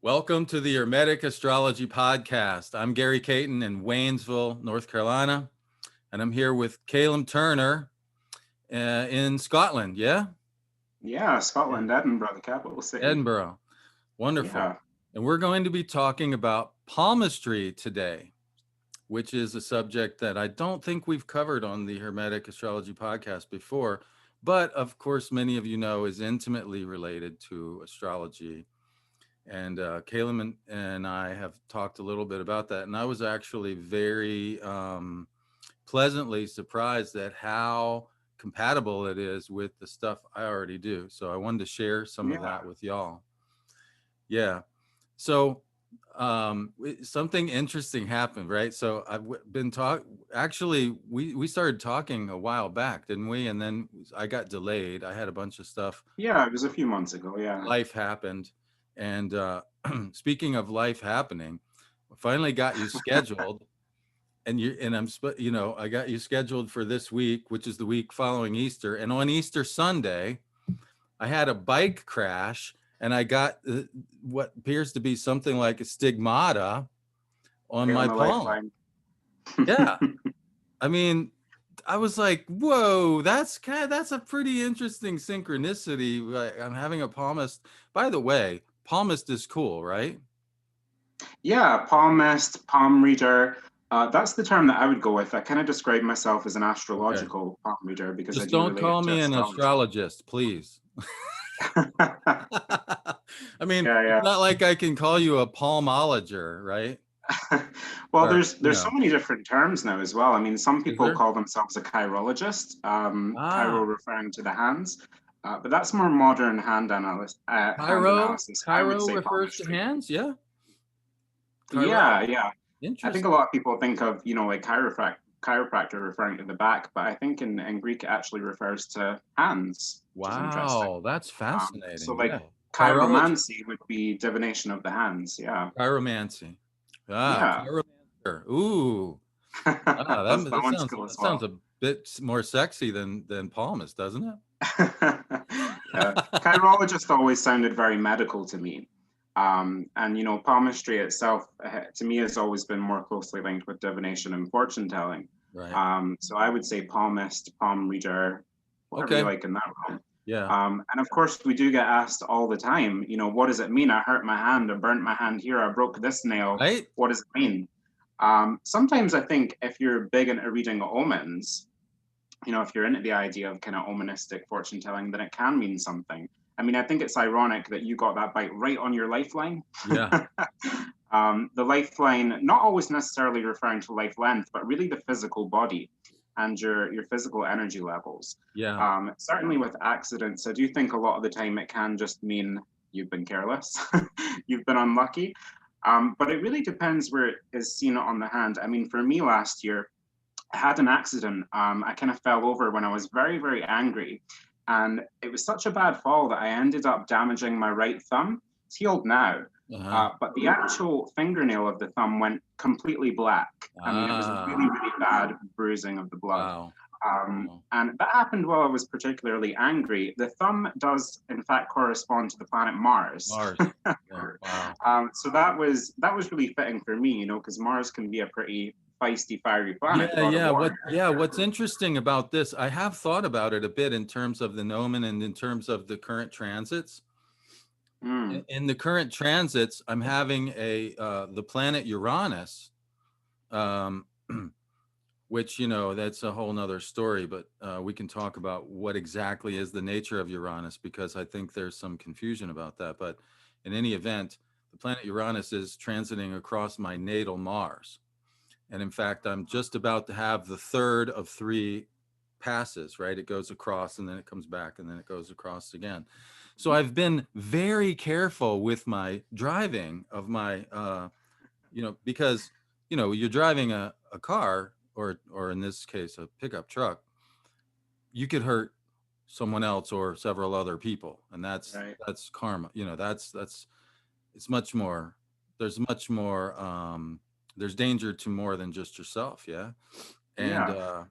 Welcome to the Hermetic Astrology Podcast. I'm Gary Caton in Waynesville, North Carolina, and I'm here with Kalem Turner in Scotland. Yeah? Yeah, Scotland, Edinburgh, the capital city. Edinburgh. Wonderful. Yeah. And we're going to be talking about palmistry today, which is a subject that I don't think we've covered on the Hermetic Astrology Podcast before, but of course, many of you know is intimately related to astrology. And Kalem and I have talked a little bit about that. And I was actually very pleasantly surprised at how compatible it is with the stuff I already do. So I wanted to share some of Yeah. that with y'all. Yeah. So something interesting happened, right? So been actually, we started talking a while back, didn't we? And then I got delayed. I had a bunch of stuff. Yeah, it was a few months ago. Yeah. Life happened. And speaking of life happening, I finally got you scheduled, I got you scheduled for this week, which is the week following Easter. And on Easter Sunday, I had a bike crash, and I got what appears to be something like a stigmata on Right on my the palm. lifeline. Yeah, I mean, I was like, whoa, that's a pretty interesting synchronicity. Like, I'm having a palmist. By the way, palmist is cool, right? Yeah, palmist, palm reader. That's the term that I would go with. I kind of describe myself as an Okay. astrological palm reader because I Just do don't relate it call to me an astrology. astrologist, please. I mean, Yeah, it's yeah. not like I can call you a palmologer, right? Well, Or, there's so many different terms now as well. I mean, some is people there? call themselves a chirologist, chiro Ah, referring to the hands, but that's more modern hand analysis. I would Cairo say refers to palmistry. hands. Yeah. Cairo. Yeah, yeah. I think a Interesting. lot of people think of, like chiropractor referring to the back, but I think in Greek it actually refers to hands, which is interesting. Wow, that's So fascinating. like Yeah. Chirology, chiromancy would be divination of the hands. Yeah. chiromancy. Ah, Yeah. chiromancer. Ooh. Ah, That one's cool as that sounds well. a bit more sexy than palmist, doesn't it? Yeah. Chirologist always sounded very medical to me. And palmistry itself, to me, has always been more closely linked with divination and fortune telling. Right. So I would say palmist, palm reader, whatever you Okay. like in that realm. Yeah. And of course, we do get asked all the time, what does it mean? I hurt my hand, I burnt my hand here, I broke this nail. Right. What does it mean? Sometimes I think if you're big into reading omens, if you're into the idea of kind of omenistic fortune telling, then it can mean something. I mean, I think it's ironic that you got that bite right on your lifeline. Yeah. The lifeline, not always necessarily referring to life length, but really the physical body and your physical energy levels. Yeah. Certainly with accidents, I do think a lot of the time it can just mean you've been careless, you've been unlucky. But it really depends where it is seen on the hand. I mean, for me last year, I had an accident. I kind of fell over when I was very, very angry. And it was such a bad fall that I ended up damaging my right thumb. It's healed now. Uh-huh. But the actual fingernail of the thumb went completely black. I mean, it was really, Ah. really bad bruising of the blood. Wow. Wow. And that happened while I was particularly angry. The thumb does, in fact, correspond to the planet Mars. Mars. Yeah. Wow. So that was really fitting for me, because Mars can be a pretty feisty, fiery planet, Yeah, god of yeah. war. What's interesting about this, I have thought about it a bit in terms of the gnomon and in terms of the current transits. Mm. In the current transits, I'm having the planet Uranus, um, which, that's a whole nother story, but we can talk about what exactly is the nature of Uranus, because I think there's some confusion about that. But in any event, the planet Uranus is transiting across my natal Mars. And in fact, I'm just about to have the third of three passes, right? It goes across and then it comes back and then it goes across again. So I've been very careful with my driving of my, because, you're driving a car or in this case, a pickup truck, you could hurt someone else or several other people. And Right. that's karma. It's much more, there's much more, there's danger to more than just yourself. Yeah. And, Yeah.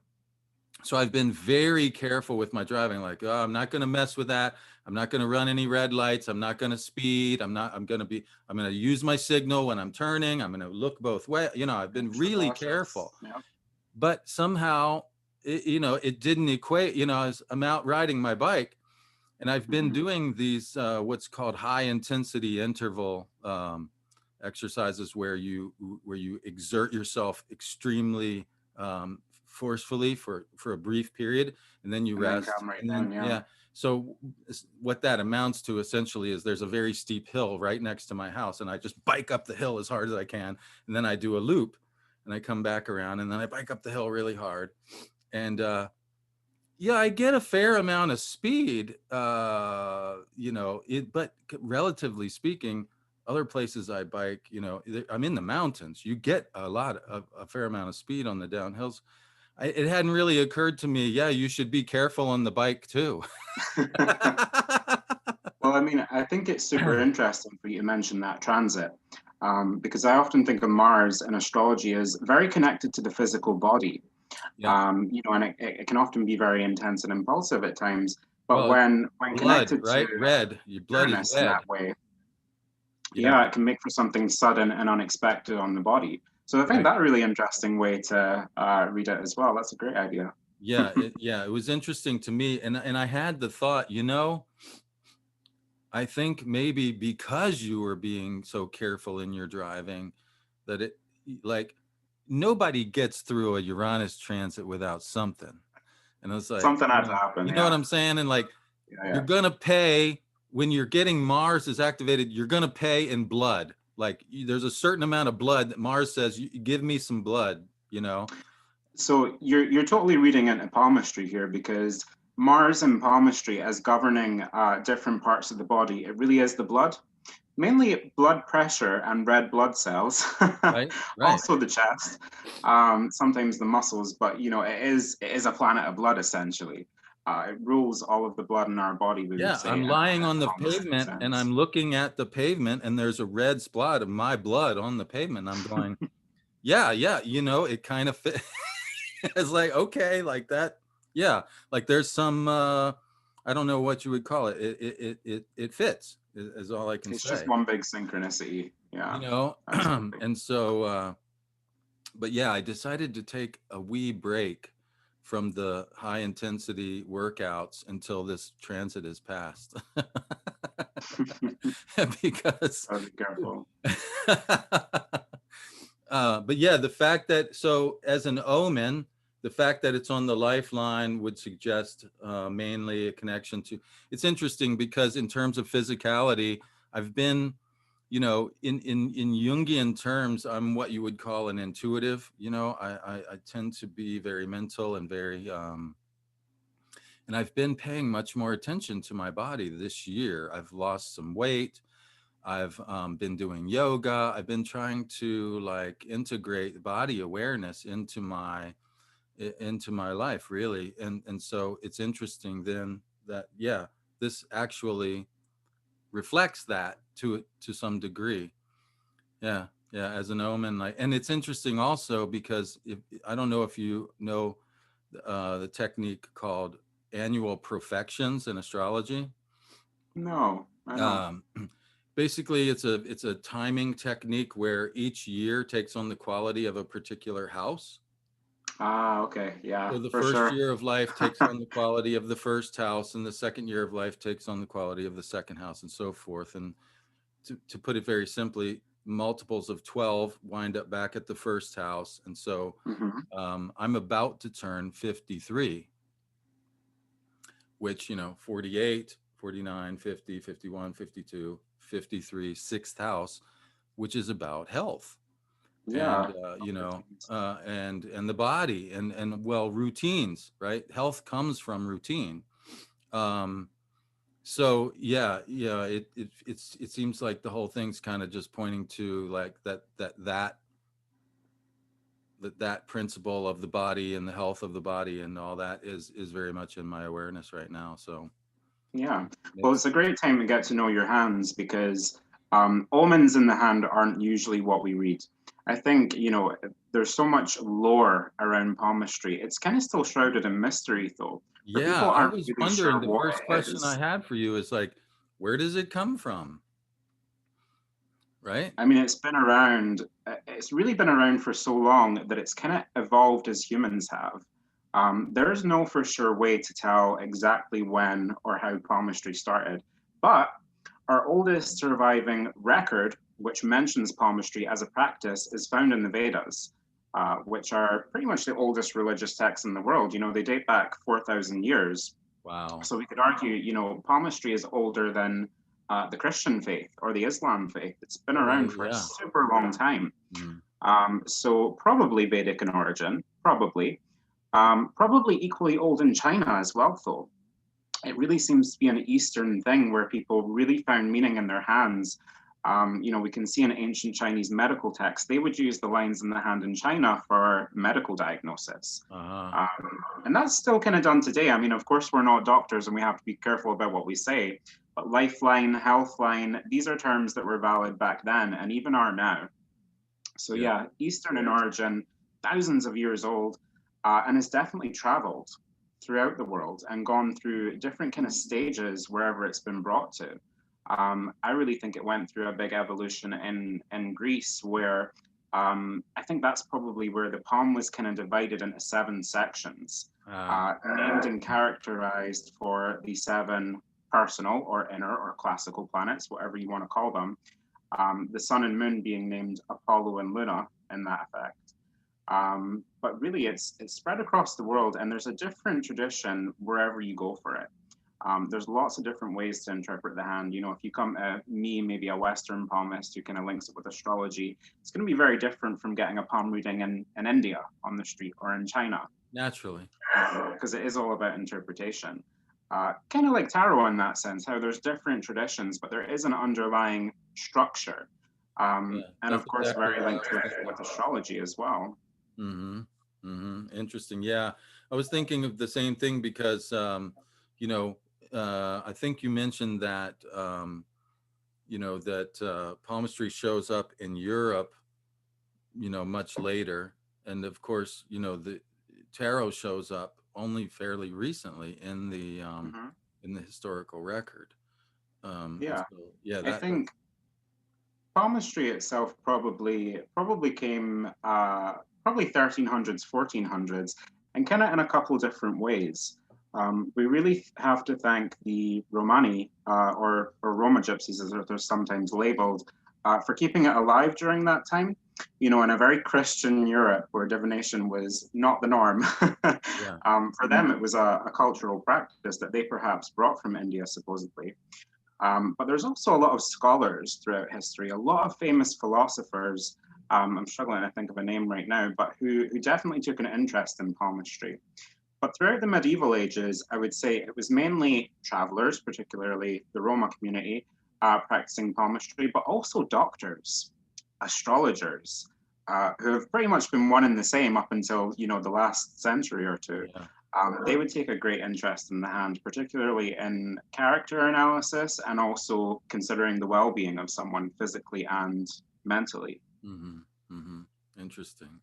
So I've been very careful with my driving. Like, oh, I'm not going to mess with that. I'm not going to run any red lights. I'm not going to speed. I'm going to use my signal when I'm turning. I'm going to look both ways. I've been Extra really cautious. careful, Yeah. but somehow, it didn't equate. I'm out riding my bike, and I've been Hmm. doing these what's called high intensity interval exercises, where you exert yourself extremely forcefully for a brief period, and then you And then rest, come right and then down. Yeah. yeah. So what that amounts to essentially is there's a very steep hill right next to my house, and I just bike up the hill as hard as I can, and then I do a loop, and I come back around, and then I bike up the hill really hard, and yeah, I get a fair amount of speed, but relatively speaking, other places I bike, I'm in the mountains. You get a fair amount of speed on the downhills. It hadn't really occurred to me, yeah, you should be careful on the bike too. Well, I mean, I think it's super interesting for you to mention that transit, because I often think of Mars and astrology as very connected to the physical body. Yeah. And it can often be very intense and impulsive at times. But Well, it's when blood, connected to right? Red. Your blood is Uranus in red. that way, Yeah. yeah, it can make for something sudden and unexpected on the body. So I think Right. that's a really interesting way to read it as well. That's a great idea. Yeah, it was interesting to me, and I had the thought, I think maybe because you were being so careful in your driving, that it, like, nobody gets through a Uranus transit without something. And I was like, Something had to happen. you know what Yeah, I'm saying? And like, yeah, you're yeah. gonna pay when you're getting Mars is activated. You're gonna pay in blood. Like, there's a certain amount of blood that Mars says, give me some blood. You know? So you're totally reading into palmistry here because Mars and palmistry as governing different parts of the body, it really is the blood, mainly blood pressure and red blood cells, Right, right. also the chest, sometimes the muscles, but it is a planet of blood essentially. It rules all of the blood in our body, we would Yeah, say, I'm in lying a on the palmistry pavement and sense. I'm looking at the pavement, and there's a red spot of my blood on the pavement. I'm going, yeah, yeah, it kind of fit. It's like, okay, like that. Yeah, like there's some I don't know what you would call it. It fits is all I can It's just say. one big synchronicity. You Yeah, know, absolutely. and so but yeah, I decided to take a wee break from the high intensity workouts until this transit is passed. Because Gotta be careful. but yeah, the fact that, so as an omen, the fact that it's on the lifeline would suggest mainly a connection to, it's interesting because in terms of physicality, I've been, in Jungian terms, I'm what you would call an intuitive. I tend to be very mental and very and I've been paying much more attention to my body this year. I've lost some weight. I've been doing yoga. I've been trying to like integrate body awareness into my life, really. And so it's interesting then that, yeah, this actually reflects that to some degree. Yeah, yeah, as an omen. Like, and it's interesting also because, if I don't know if you know the technique called annual profections in astrology. No, I don't. Um, Basically, it's a timing technique where each year takes on the quality of a particular house. Ah, okay, So yeah, the for first sure. year of life takes on the quality of the first house, and the second year of life takes on the quality of the second house, and so forth. And to put it very simply, multiples of 12 wind up back at the first house. And so Hmm. I'm about to turn 53, which, 48, 49, 50, 51, 52, 53, sixth house, which is about health, and Yeah. Routines. and the body, and well, routines, right? Health comes from routine. um so yeah, yeah, it seems like the whole thing's kind of just pointing to like that principle of the body and the health of the body and all that is very much in my awareness right now. So Yeah. Well, it's it's a great time to get to know your hands because omens in the hand aren't usually what we read. I think, you know, there's so much lore around palmistry. It's kind of still shrouded in mystery, though, where Yeah, people I aren't was really wondering, sure the what first it question I is. had for you is like, where does it come from? Right? I mean, it's really been around for so long that it's kind of evolved as humans have. There's no for sure way to tell exactly when or how palmistry started, but our oldest surviving record, which mentions palmistry as a practice, is found in the Vedas, which are pretty much the oldest religious texts in the world. You know, they date back 4,000 years. Wow. So we could argue, you know, palmistry is older than the Christian faith or the Islam faith. It's been around for a Yeah. super long time. Mm. So probably Vedic in origin, probably. Probably equally old in China as well, though. It really seems to be an Eastern thing where people really found meaning in their hands. You know, we can see in ancient Chinese medical texts, they would use the lines in the hand in China for medical diagnosis. Uh-huh. And that's still kind of done today. I mean, of course, we're not doctors and we have to be careful about what we say, but lifeline, healthline, these are terms that were valid back then and even are now. So, Yeah. yeah, Eastern in origin, thousands of years old, and has definitely traveled throughout the world and gone through different kind of stages wherever it's been brought to. I really think it went through a big evolution in Greece, where I think that's probably where the poem was kind of divided into 7 sections, Ah, named and characterized for the 7 personal or inner or classical planets, whatever you want to call them. The sun and moon being named Apollo and Luna in that effect. But really, it's spread across the world, and there's a different tradition wherever you go for it. There's lots of different ways to interpret the hand. You know, if you come to me, maybe a Western palmist who kind of links it with astrology, it's going to be very different from getting a palm reading in India on the street or in China, naturally. because it is all about interpretation. Kind of like tarot in that sense, how there's different traditions, but there is an underlying structure. Yeah, And that's of course, exactly very what I linked was thinking. with astrology as well. Mm-hmm. Mm-hmm. Interesting. Yeah. I was thinking of the same thing because you know, I think you mentioned that that palmistry shows up in Europe, much later. And of course, the tarot shows up only fairly recently Hmm. in the historical record. And Yeah, so yeah, I that's think palmistry itself probably came probably 1300s, 1400s, and kind of in a couple different ways. We really have to thank the Romani or Roma gypsies, as they're sometimes labeled, for keeping it alive during that time. You know, in a very Christian Europe where divination was not the norm. yeah. For them, it was a cultural practice that they perhaps brought from India, supposedly. But there's also a lot of scholars throughout history, a lot of famous philosophers. I'm struggling to think of a name right now, but who definitely took an interest in palmistry. But throughout the medieval ages, I would say it was mainly travelers, particularly the Roma community, practicing palmistry, but also doctors, astrologers, who have pretty much been one and the same up until the last century or two. Yeah. They would take a great interest in the hand, particularly in character analysis and also considering the well-being of someone physically and mentally. Mm-hmm. Mm-hmm. Interesting.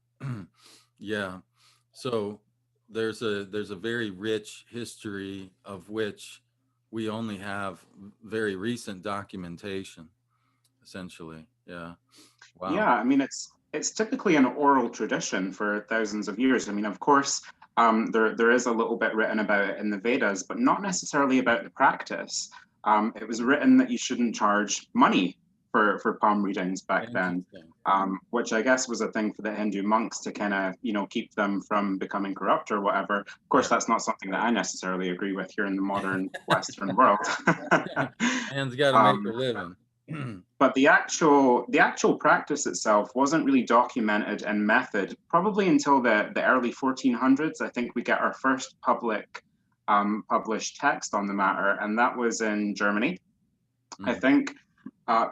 Yeah. So there's a very rich history of which we only have very recent documentation, essentially. Yeah. Yeah, Wow. I mean it's typically an oral tradition for thousands of years. I mean, of course, there is a little bit written about it in the Vedas, but not necessarily about the practice. It was written that you shouldn't charge money for palm readings back then, Interesting. which I guess was a thing for the Hindu monks to kind of keep them from becoming corrupt or whatever. Of course, Yeah. that's not something that I necessarily agree with here in the modern Western world. Man's got to make a um, living. but the actual practice itself wasn't really documented in method probably until the early 1400s. I think we get our first published text on the matter, and that was in Germany. I Mm, think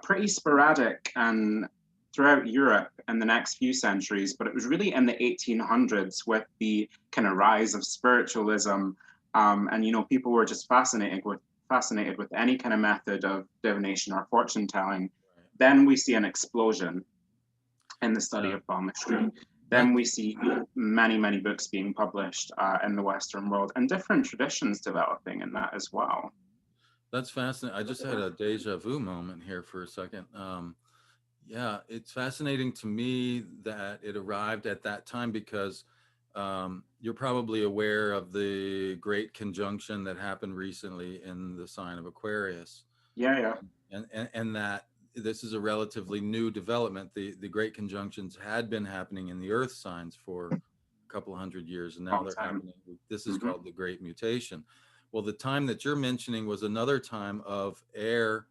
pretty sporadic and throughout Europe in the next few centuries, but it was really in the 1800s with the kind of rise of spiritualism, and people were just fascinated with any kind of method of divination or fortune telling. right. Then we see an explosion. in the study Yeah, of palmistry. Then we that's see many, many books being published in the Western world and different traditions developing in that as well. that's fascinating. I just had a deja vu moment here for a second. Yeah, it's fascinating to me that it arrived at that time because you're probably aware of the great conjunction that happened recently in the sign of Aquarius, Yeah, yeah, and that this is a relatively new development. The great conjunctions had been happening in the Earth signs for a couple hundred years, and now long they're time. happening. This is Hmm. called the Great Mutation. Well, the time that you're mentioning was another time of air,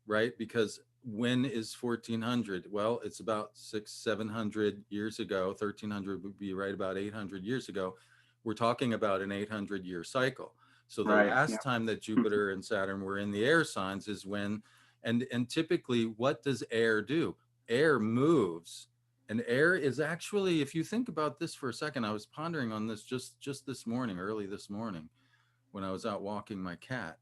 right? Because when is 1400? Well, it's about 700 years ago. 1300 would be right about 800 years ago. We're talking about an 800-year cycle. So the Right. Yeah. last time that Jupiter and Saturn were in the air signs is when, and typically, what does air do? Air moves, and air is actually, if you think about this for a second, I was pondering on this just this morning, early this morning, when I was out walking my cat.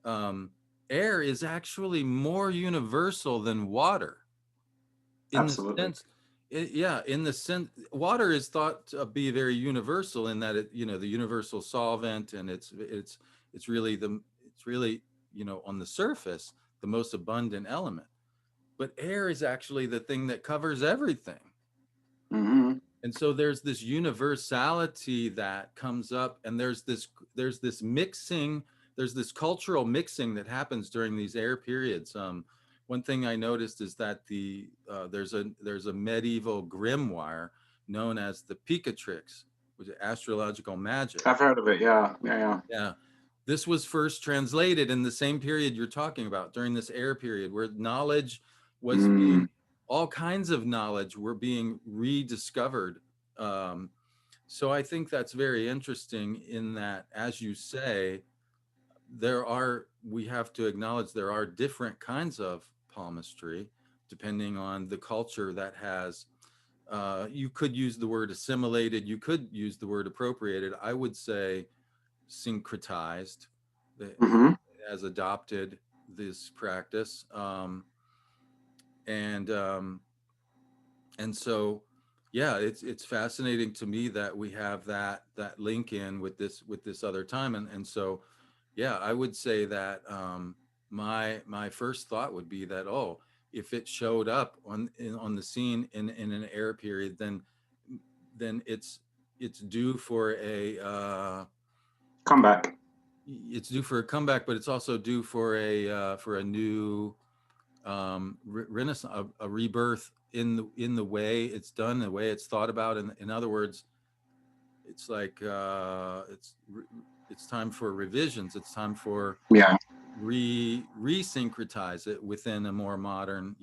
um, Air is actually more universal than water in the Absolutely. sense, yeah, in the sense, water is thought to be very universal in that it, the universal solvent, and it's really it's really, on the surface, the most abundant element. But air is actually the thing that covers everything. Hmm. And so there's this universality that comes up, and there's this mixing, there's this cultural mixing that happens during these air periods. One thing I noticed is that there's a medieval grimoire known as the Picatrix, which is astrological magic. I've heard of it. Yeah, yeah, yeah. Yeah. This was first translated in the same period you're talking about, during this air period where knowledge was Mm. being, all kinds of knowledge were being rediscovered. Um, so I think that's very interesting in that, as you say, we have to acknowledge there are different kinds of palmistry depending on the culture that has, you could use the word assimilated, you could use the word appropriated. I would say syncretized, Hmm. has adopted this practice, and um, and so, yeah, it's fascinating to me that we have that link in with this other time, and so, yeah, I would say that, my first thought would be that, oh, if it showed up on the scene in an air period, then it's due for Comeback. a comeback, but it's also due for a new, renaissance, a rebirth in the way it's done, the way it's thought about. In other words, it's like, it's time for revisions. It's time for Yeah. resyncretize it within a more modern,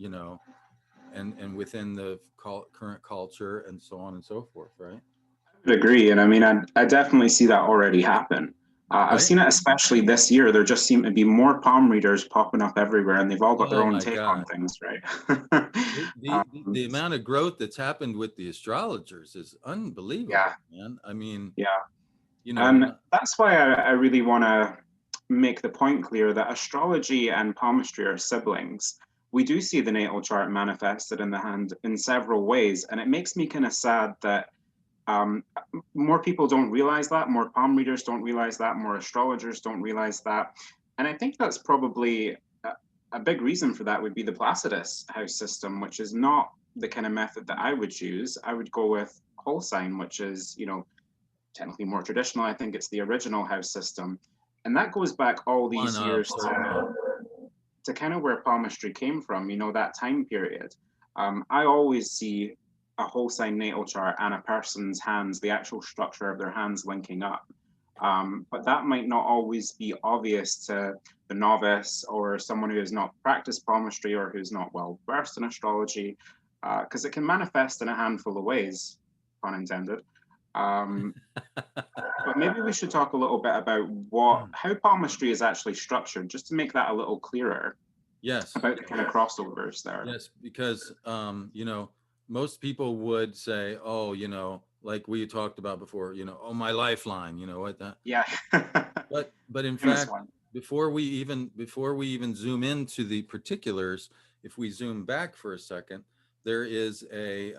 and within the current culture, and so on and so forth, right? Would agree. And I mean, I definitely see that already happen. I've Right. seen it especially this year. There just seem to be more palm readers popping up everywhere, and they've all got their Oh own my take on God. things, right? The amount of growth that's happened with the astrologers is Yeah, unbelievable, man. I mean, yeah. when And that's why I really want to make the point clear that astrology and palmistry are siblings. We do see the natal chart manifested in the hand in several ways, and it makes me kind of sad that um, more people don't realize that, more palm readers don't realize that, more astrologers don't realize that. And I think that's probably a big reason for that would be the Placidus house system, which is not the kind of method that I would choose. I would go with whole sign, which is, technically more traditional. I think it's the original house system. And that goes back all one these of years certainly. to kind of where palmistry came from, that time period. I always see a whole sign natal chart and a person's hands, the actual structure of their hands linking up. But that might not always be obvious to the novice or someone who has not practiced palmistry or who's not well versed in astrology, because it can manifest in a handful of ways, pun intended. Um, but maybe we should talk a little bit about how palmistry is actually structured, just to make that a little clearer Yes, about the kind of crossovers there. yes, because, most people would say, oh, like we talked about before, oh, my lifeline, what that. Yeah, But in famous fact, one. before we even zoom into the particulars, if we zoom back for a second, there is a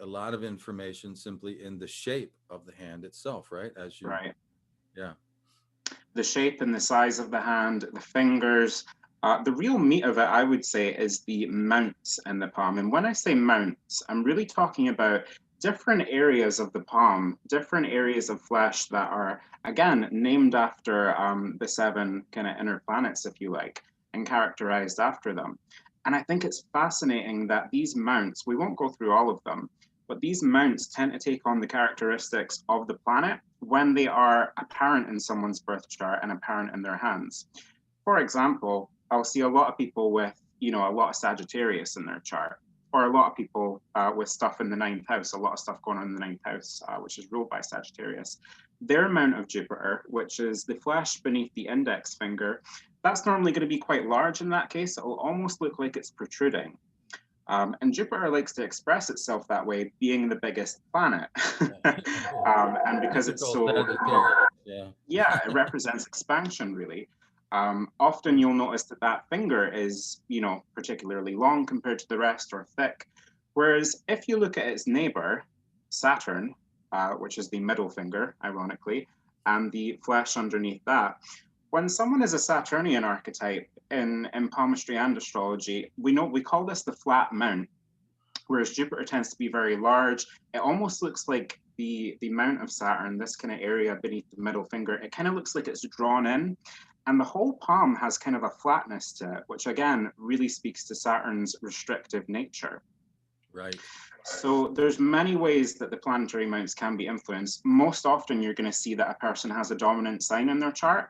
lot of information simply in the shape of the hand itself, right? As you, right? yeah, The shape and the size of the hand, the fingers. The real meat of it, I would say, is the mounts in the palm. And when I say mounts, I'm really talking about different areas of the palm, different areas of flesh that are, again, named after the seven kind of inner planets, if you like, and characterized after them. And I think it's fascinating that these mounts, we won't go through all of them, but these mounts tend to take on the characteristics of the planet when they are apparent in someone's birth chart and apparent in their hands. For example, I'll see a lot of people with, a lot of Sagittarius in their chart, or a lot of people with stuff in the ninth house, a lot of stuff going on in the ninth house, which is ruled by Sagittarius. Their amount of Jupiter, which is the flesh beneath the index finger, that's normally going to be quite large in that case. It will almost look like it's protruding. And Jupiter likes to express itself that way, being the biggest planet. And because it's typical so, Sagittarius. Yeah. yeah, it represents expansion, really. Often you'll notice that that finger is, particularly long compared to the rest, or thick. Whereas if you look at its neighbor, Saturn, which is the middle finger, ironically, and the flesh underneath that, when someone is a Saturnian archetype in palmistry and astrology, we call this the flat mount, whereas Jupiter tends to be very large. It almost looks like the mount of Saturn, this kind of area beneath the middle finger, it kind of looks like it's drawn in. And the whole palm has kind of a flatness to it, which again really speaks to Saturn's restrictive nature. Right. So there's many ways that the planetary mounts can be influenced. Most often you're going to see that a person has a dominant sign in their chart,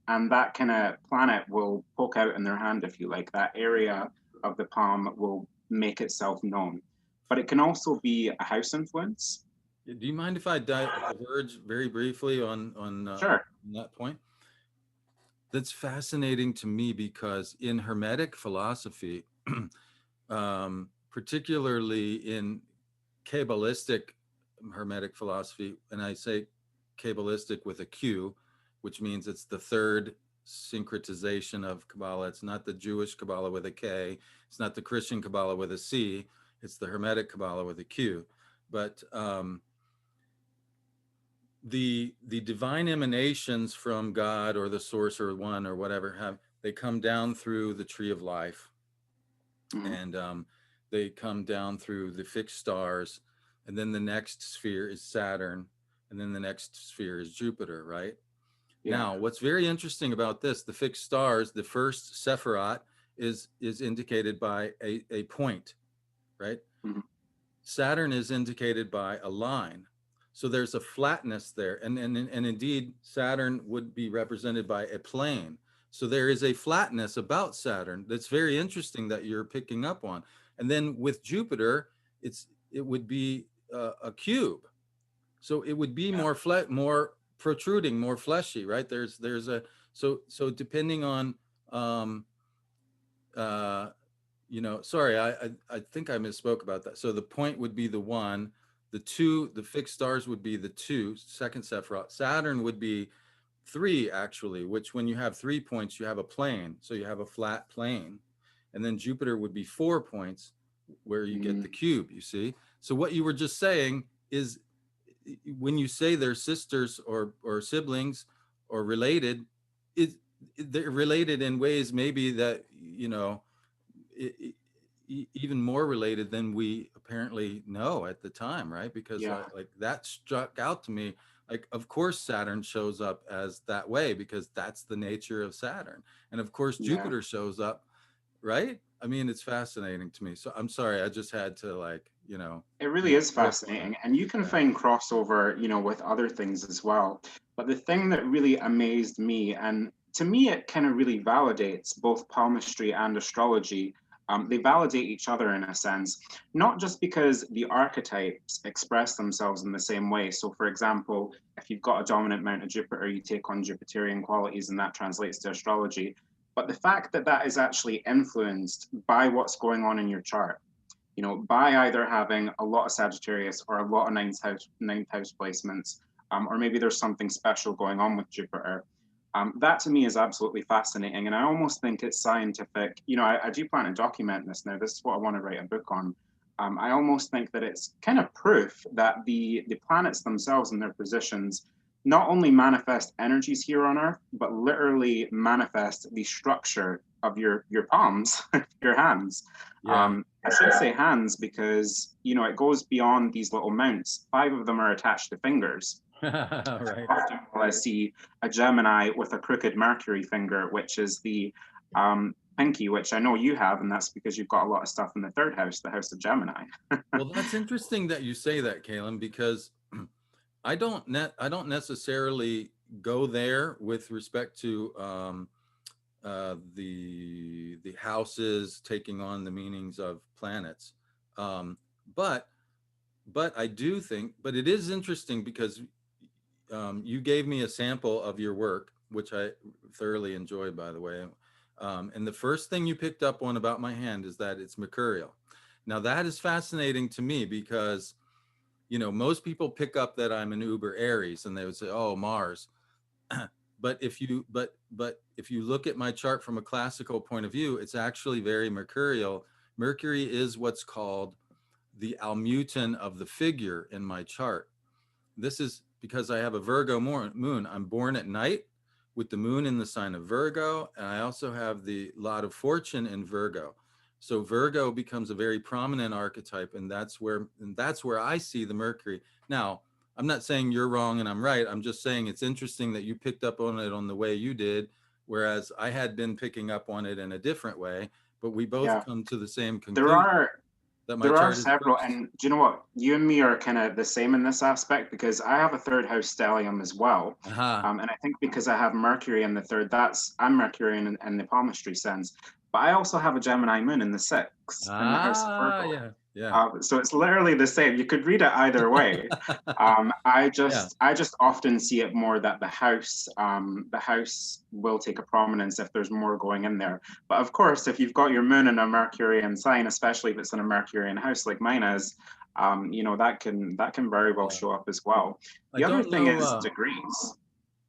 and that kind of planet will poke out in their hand, if you like. That area of the palm will make itself known. But it can also be a house influence. Do you mind if I diverge very briefly Sure. on that point? That's fascinating to me because in Hermetic philosophy, particularly in Kabbalistic Hermetic philosophy, and I say Kabbalistic with a Q, which means it's the third syncretization of Kabbalah. It's not the Jewish Kabbalah with a K. It's not the Christian Kabbalah with a C. It's the Hermetic Kabbalah with a Q. But the divine emanations from God or the source or one or whatever they come down through the tree of life, Mm-hmm. and they come down through the fixed stars, and then the next sphere is Saturn, and then the next sphere is Jupiter, right? Yeah. Now, what's very interesting about this, the fixed stars, the first Sephiroth is indicated by a point, right? Mm-hmm. Saturn is indicated by a line. So there's a flatness there. And indeed, Saturn would be represented by a plane. So there is a flatness about Saturn that's very interesting that you're picking up on. And then with Jupiter, it would be a cube. So it would be Yeah. more protruding, more fleshy, right? There's a so depending on um, uh, sorry, I think I misspoke about that. So the point would be the one, the two, the fixed stars would be the two, second Sephiroth. Saturn would be three, actually, which when you have 3 points, you have a plane. So you have a flat plane. And then Jupiter would be 4 points where you get Mm-hmm. the cube, you see? So what you were just saying is when you say they're sisters or siblings or related, it, they're related in ways maybe that, even more related than we apparently know at the time, right? Because Yeah. like that struck out to me. Like, of course, Saturn shows up as that way because that's the nature of Saturn, and of course, Yeah. Jupiter shows up, right? I mean, it's fascinating to me. So I'm sorry, I just had to It really is riff on fascinating. that. And you can Yeah. find crossover, with other things as well. But the thing that really amazed me, and to me, it kind of really validates both palmistry and astrology. They validate each other in a sense, not just because the archetypes express themselves in the same way. So, for example, if you've got a dominant mount of Jupiter, you take on Jupiterian qualities, and that translates to astrology. But the fact that that is actually influenced by what's going on in your chart, by either having a lot of Sagittarius or a lot of ninth house placements, or maybe there's something special going on with Jupiter. That to me is absolutely fascinating, and I almost think it's scientific. You know, I do plan to document this now. This is what I want to write a book on. I almost think that it's kind of proof that the planets themselves and their positions not only manifest energies here on Earth, but literally manifest the structure of your palms, your hands. Yeah. I should say hands because you know it goes beyond these little mounts. 5 of them are attached to fingers. Right. Often I see a Gemini with a crooked Mercury finger, which is the pinky, which I know you have, and that's because you've got a lot of stuff in the third house, the house of Gemini. Well, that's interesting that you say that, Kalem, because I don't necessarily go there with respect to the houses taking on the meanings of planets. Um, but I do think, but it is interesting because you gave me a sample of your work, which I thoroughly enjoyed, by the way. And the first thing you picked up on about my hand is that it's mercurial. Now that is fascinating to me because, you know, most people pick up that I'm an Uber Aries and they would say, "Oh, Mars." But if you look at my chart from a classical point of view, it's actually very mercurial. Mercury is what's called the almutin of the figure in my chart. This is because I have a Virgo moon. I'm born at night with the moon in the sign of Virgo, and I also have the lot of fortune in Virgo. So Virgo becomes a very prominent archetype, and that's where I see the Mercury. Now, I'm not saying you're wrong and I'm right. I'm just saying it's interesting that you picked up on it on the way you did, whereas I had been picking up on it in a different way. But we both Yeah, come to the same there conclusion are that my there are chart is several, cursed. and do you know what? You and me are kind of the same in this aspect because I have a third house stellium as well. Aha. And I think because I have Mercury in the third, I'm Mercury in the palmistry sense. But I also have a Gemini moon in the sixth in the house of Ah, Virgo. yeah, yeah. So it's literally the same. You could read it either way. Yeah. I just often see it more that the house will take a prominence if there's more going in there. But of course, if you've got your moon in a Mercurian sign, especially if it's in a Mercurian house like mine is, you know that can very well Yeah. show up as well. I The other don't thing know. is degrees.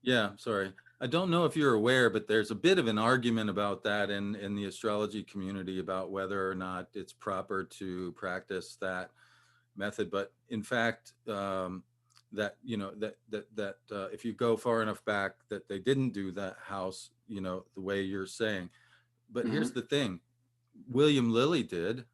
Yeah, sorry. I don't know if you're aware, but there's a bit of an argument about that in the astrology community about whether or not it's proper to practice that method. But in fact, that you know that if you go far enough back, that they didn't do that house, you know, the way you're saying. But here's Hmm. the thing: William Lilly did,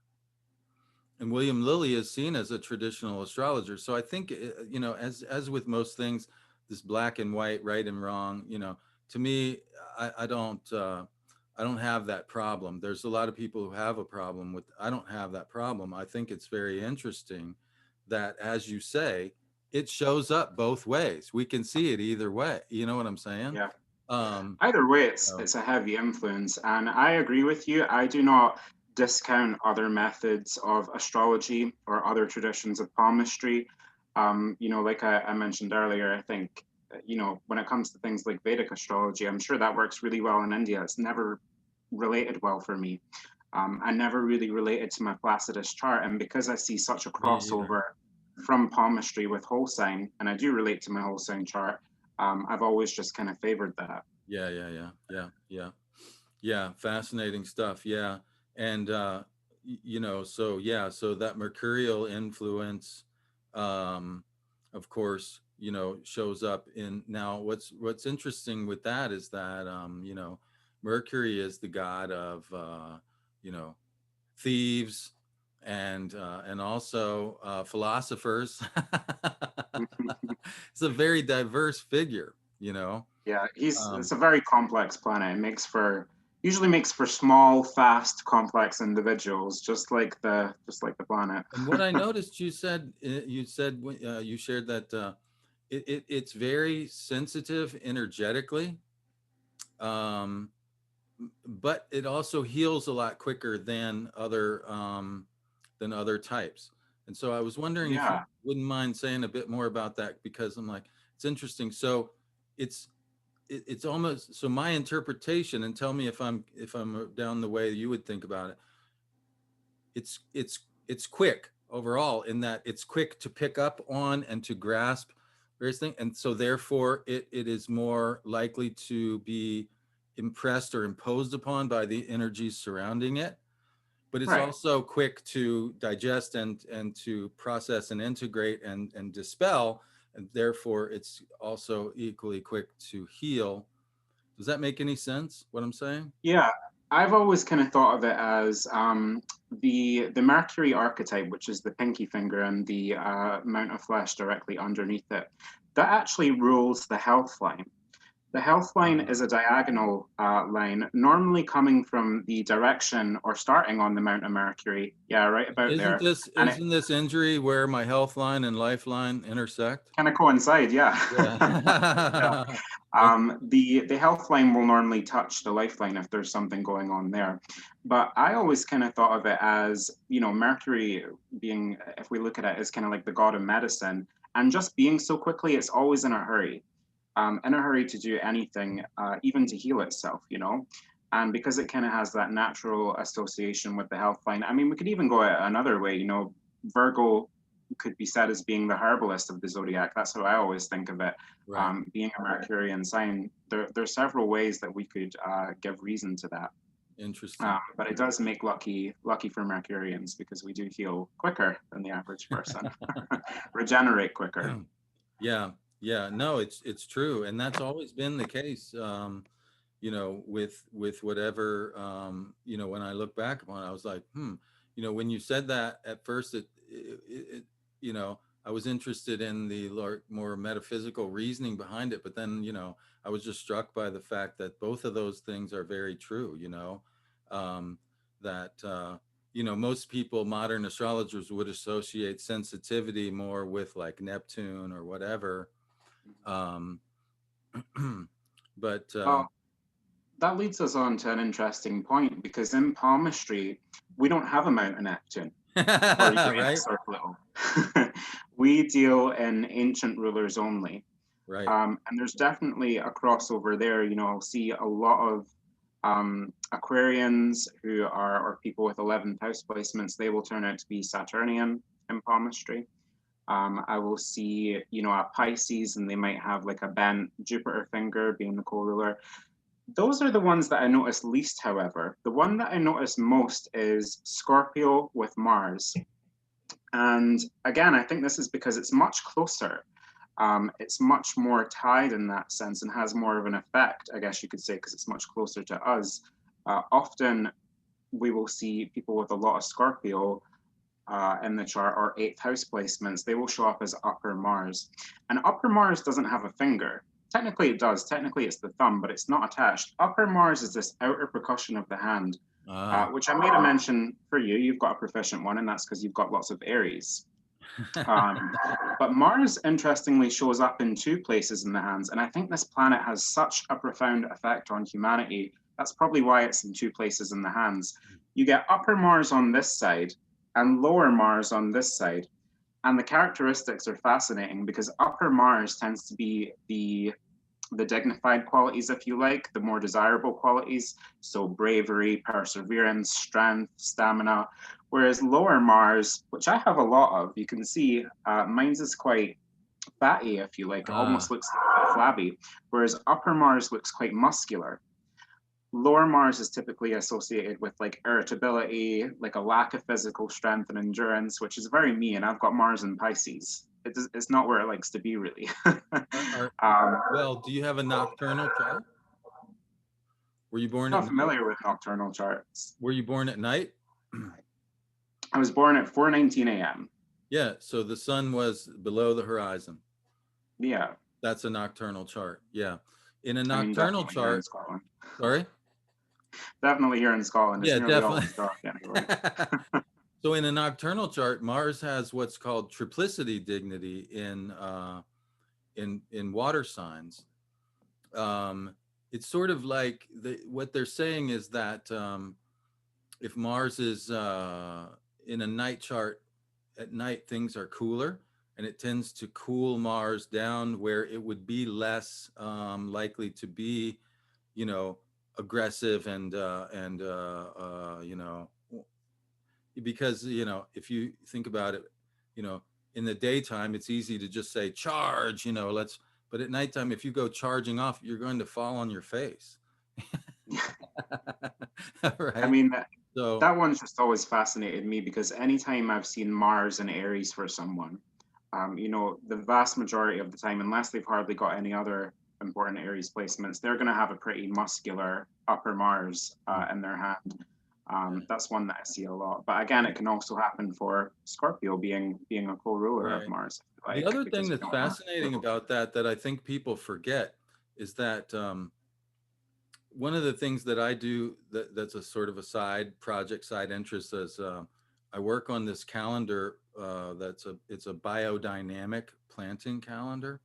and William Lilly is seen as a traditional astrologer. So I think you know, as with most things, this black and white, right and wrong, you know, to me, I don't have that problem. There's a lot of people who have a problem with. I don't have that problem. I think it's very interesting that, as you say, it shows up both ways. We can see it either way. You know what I'm saying? Yeah. Um, Either way, so, it's a heavy influence, and I agree with you. I do not discount other methods of astrology or other traditions of palmistry. You know, like I mentioned earlier, I think you know when it comes to things like Vedic astrology, I'm sure that works really well in India. It's never related well for me. I never really related to my Placidus chart, and because I see such a me either. crossover from palmistry with whole sign, and I do relate to my whole sign chart, I've always just kind of favored that. Yeah, yeah, yeah, yeah, yeah. Yeah, fascinating stuff. Yeah. And you know, so yeah, so that mercurial influence of course, you know, shows up in now what's interesting with that is that you know, Mercury is the god of you know, thieves and also philosophers. It's a very diverse figure, you know. Yeah, he's Um it's a very complex planet. It makes for usually makes for small, fast, complex individuals, just like the planet. And what I noticed, you said you shared that it's very sensitive energetically, um, but it also heals a lot quicker than other types. And so I was wondering if you Yeah. wouldn't mind saying a bit more about that because I'm like it's interesting. So it's it's almost so my interpretation, and tell me if I'm down the way you would think about it. It's quick overall in that it's quick to pick up on and to grasp various things, and so therefore it is more likely to be impressed or imposed upon by the energies surrounding it, but it's Right. also quick to digest and to process and integrate and dispel, and therefore it's also equally quick to heal. Does that make any sense, what I'm saying? Yeah, I've always kind of thought of it as the Mercury archetype, which is the pinky finger and the amount of flesh directly underneath it. That actually rules the health line. The health line uh, is a diagonal line, normally coming from the direction or starting on the Mount of Mercury. Yeah, right about isn't there. this And it isn't this injury where my health line and lifeline intersect? kind of coincide, yeah. Yeah. Yeah. Okay. The health line will normally touch the lifeline if there's something going on there. But I always kind of thought of it as, Mercury being, if we look at it, as kind of like the god of medicine. And just being so quickly, it's always in a hurry to do anything, even to heal itself. And because it kind of has that natural association with the health line, I mean, we could even go another way. Virgo could be said as being the herbalist of the zodiac. That's how I always think of it. Right. Being a Mercurian sign, there's several ways that we could give reason to that. Interesting. But it does make lucky for Mercurians because we do heal quicker than the average person, regenerate quicker. Yeah, yeah, no, it's true, and that's always been the case. With whatever, when I look back upon it, I was like, when you said that at first, I was interested in the more metaphysical reasoning behind it, but then, I was just struck by the fact that both of those things are very true. Um, that most people, modern astrologers, would associate sensitivity more with like Neptune or whatever. Um, but Well, that leads us on to an interesting point because in palmistry, we don't have a Mount of Neptune or right, Uranus or Pluto. We deal in ancient rulers only. right. And there's definitely a crossover there. I'll see a lot of Aquarians or people with 11th house placements. They will turn out to be Saturnian in palmistry. I will see, a Pisces, and they might have like a bent Jupiter finger being the co-ruler. Those are the ones that I notice least, however. The one that I notice most is Scorpio with Mars. And again, I think this is because it's much closer. It's much more tied in that sense and has more of an effect, I guess you could say, because it's much closer to us. Often we will see people with a lot of Scorpio in the chart or eighth house placements. They will show up as upper Mars. And upper Mars doesn't have a finger. Technically, it does. Technically, it's the thumb, but it's not attached. Upper Mars is this outer percussion of the hand, Ah. which I made a mention for you. You've got a proficient one, and that's because you've got lots of Aries. Um, but Mars, interestingly, shows up in two places in the hands. And I think this planet has such a profound effect on humanity. That's probably why it's in two places in the hands. You get upper Mars on this side and lower Mars on this side. And the characteristics are fascinating because upper Mars tends to be the dignified qualities, if you like, the more desirable qualities. So bravery, perseverance, strength, stamina. Whereas lower Mars, which I have a lot of, you can see mine's is quite fatty, if you like. It almost Ah. looks a bit flabby. Whereas upper Mars looks quite muscular. Lower Mars is typically associated with like irritability, like a lack of physical strength and endurance, which is very me. And I've got Mars in Pisces. It's not where it likes to be, really. Are um, well, do you have a nocturnal chart? Were you born at Not night? familiar with nocturnal charts. Were you born at night? I was born at 4:19 a.m. Yeah, so the sun was below the horizon. Yeah, That's a nocturnal chart. Yeah. In a I mean, nocturnal definitely here in chart, Scotland. sorry? Definitely here in Scotland. It's Yeah, nearly definitely. always dark anyway. So in a nocturnal chart, Mars has what's called triplicity dignity in water signs. It's sort of like what they're saying is that if Mars is in a night chart, at night things are cooler, and it tends to cool Mars down where it would be less likely to be, you know, aggressive because if you think about it, you know in the daytime, it's easy to just say charge, let's, but at nighttime, if you go charging off, you're going to fall on your face. I Right. mean, So, that one's just always fascinated me because anytime I've seen Mars in Aries for someone, the vast majority of the time, unless they've hardly got any other important Aries placements, they're going to have a pretty muscular upper Mars in their hand. That's one that I see a lot. But again, it can also happen for Scorpio being a co-ruler of right. Mars, if you The like, other thing because we that's don't have fascinating to. about that I think people forget is that one of the things that I do that's a sort of a side project, side interest is I work on this calendar it's a biodynamic planting calendar.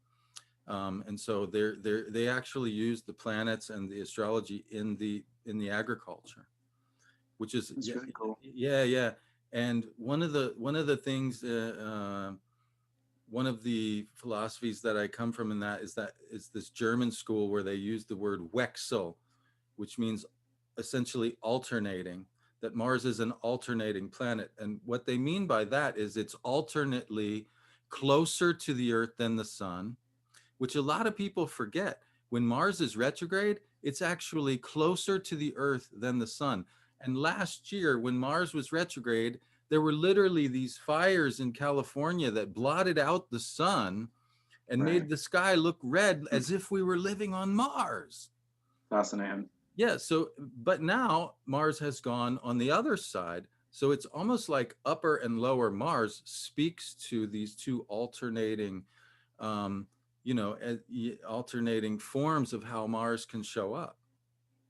And so they actually use the planets and the astrology in the agriculture, which is It's yeah, really cool. yeah, yeah. And one of the things one of the philosophies that I come from in that is this German school where they use the word Wechsel, which means essentially alternating, that Mars is an alternating planet. And what they mean by that is it's alternately closer to the Earth than the sun, which a lot of people forget. When Mars is retrograde, it's actually closer to the Earth than the sun. And last year, when Mars was retrograde, there were literally these fires in California that blotted out the sun and Right. made the sky look red as if we were living on Mars. Fascinating. Yeah, so but now Mars has gone on the other side. So it's almost like upper and lower Mars speaks to these two alternating um, alternating forms of how Mars can show up.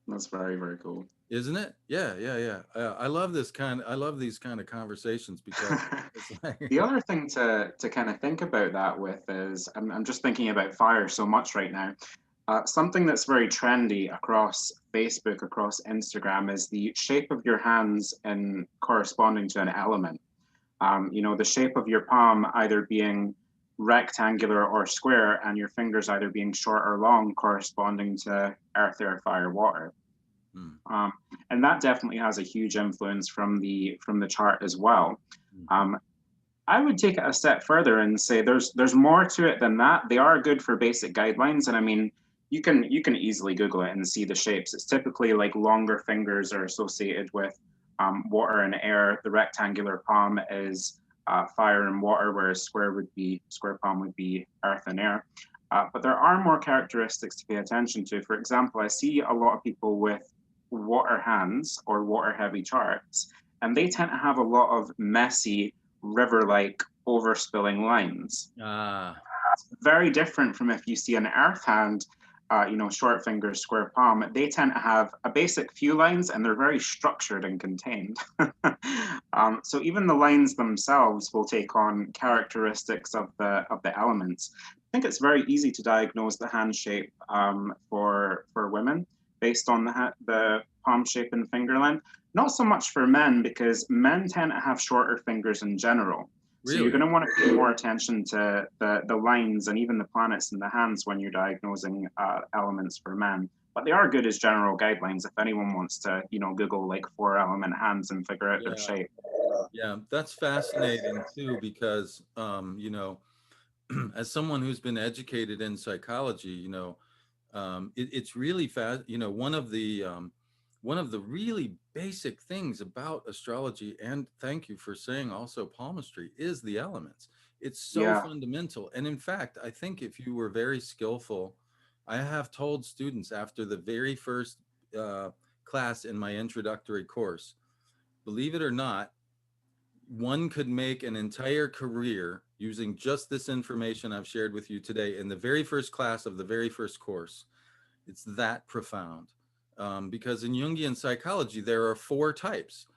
That's very, very cool. Isn't it? Yeah, yeah, yeah. I love these kind of conversations because it's like The other thing to kind of think about that with is I'm just thinking about fire so much right now. Something that's very trendy across Facebook, across Instagram, is the shape of your hands in corresponding to an element. The shape of your palm either being rectangular or square, and your fingers either being short or long, corresponding to earth, air, fire, water. Hmm, Um, and that definitely has a huge influence from the chart as well. mhm. Um, I would take it a step further and say there's more to it than that. They are good for basic guidelines, and I mean you can easily Google it and see the shapes. It's typically like longer fingers are associated with water and air. The rectangular palm is fire and water, whereas square palm would be earth and air. But there are more characteristics to pay attention to. For example, I see a lot of people with water hands or water heavy charts, and they tend to have a lot of messy river-like overspilling lines. Ah, Very different from if you see an earth hand, short fingers, square palm. They tend to have a basic few lines, and they're very structured and contained. So even the lines themselves will take on characteristics of the elements. I think it's very easy to diagnose the hand shape for women based on the palm shape and finger length. Not so much for men, because men tend to have shorter fingers in general. So you're really? going to want to pay more attention to the lines and even the planets in the hands when you're diagnosing elements for men. But they are good as general guidelines if anyone wants to, Google like 4 element hands and figure out their Yeah, shape. yeah. That's fascinating too because as someone who's been educated in psychology, it's really fast. One of the really basic things about astrology, and thank you for saying also palmistry, is the elements. It's so Yeah, fundamental. And in fact, I think if you were very skillful, I have told students after the very first uh, class in my introductory course, believe it or not, one could make an entire career using just this information I've shared with you today in the very first class of the very first course. It's that profound. Because in Jungian psychology, there are 4 types.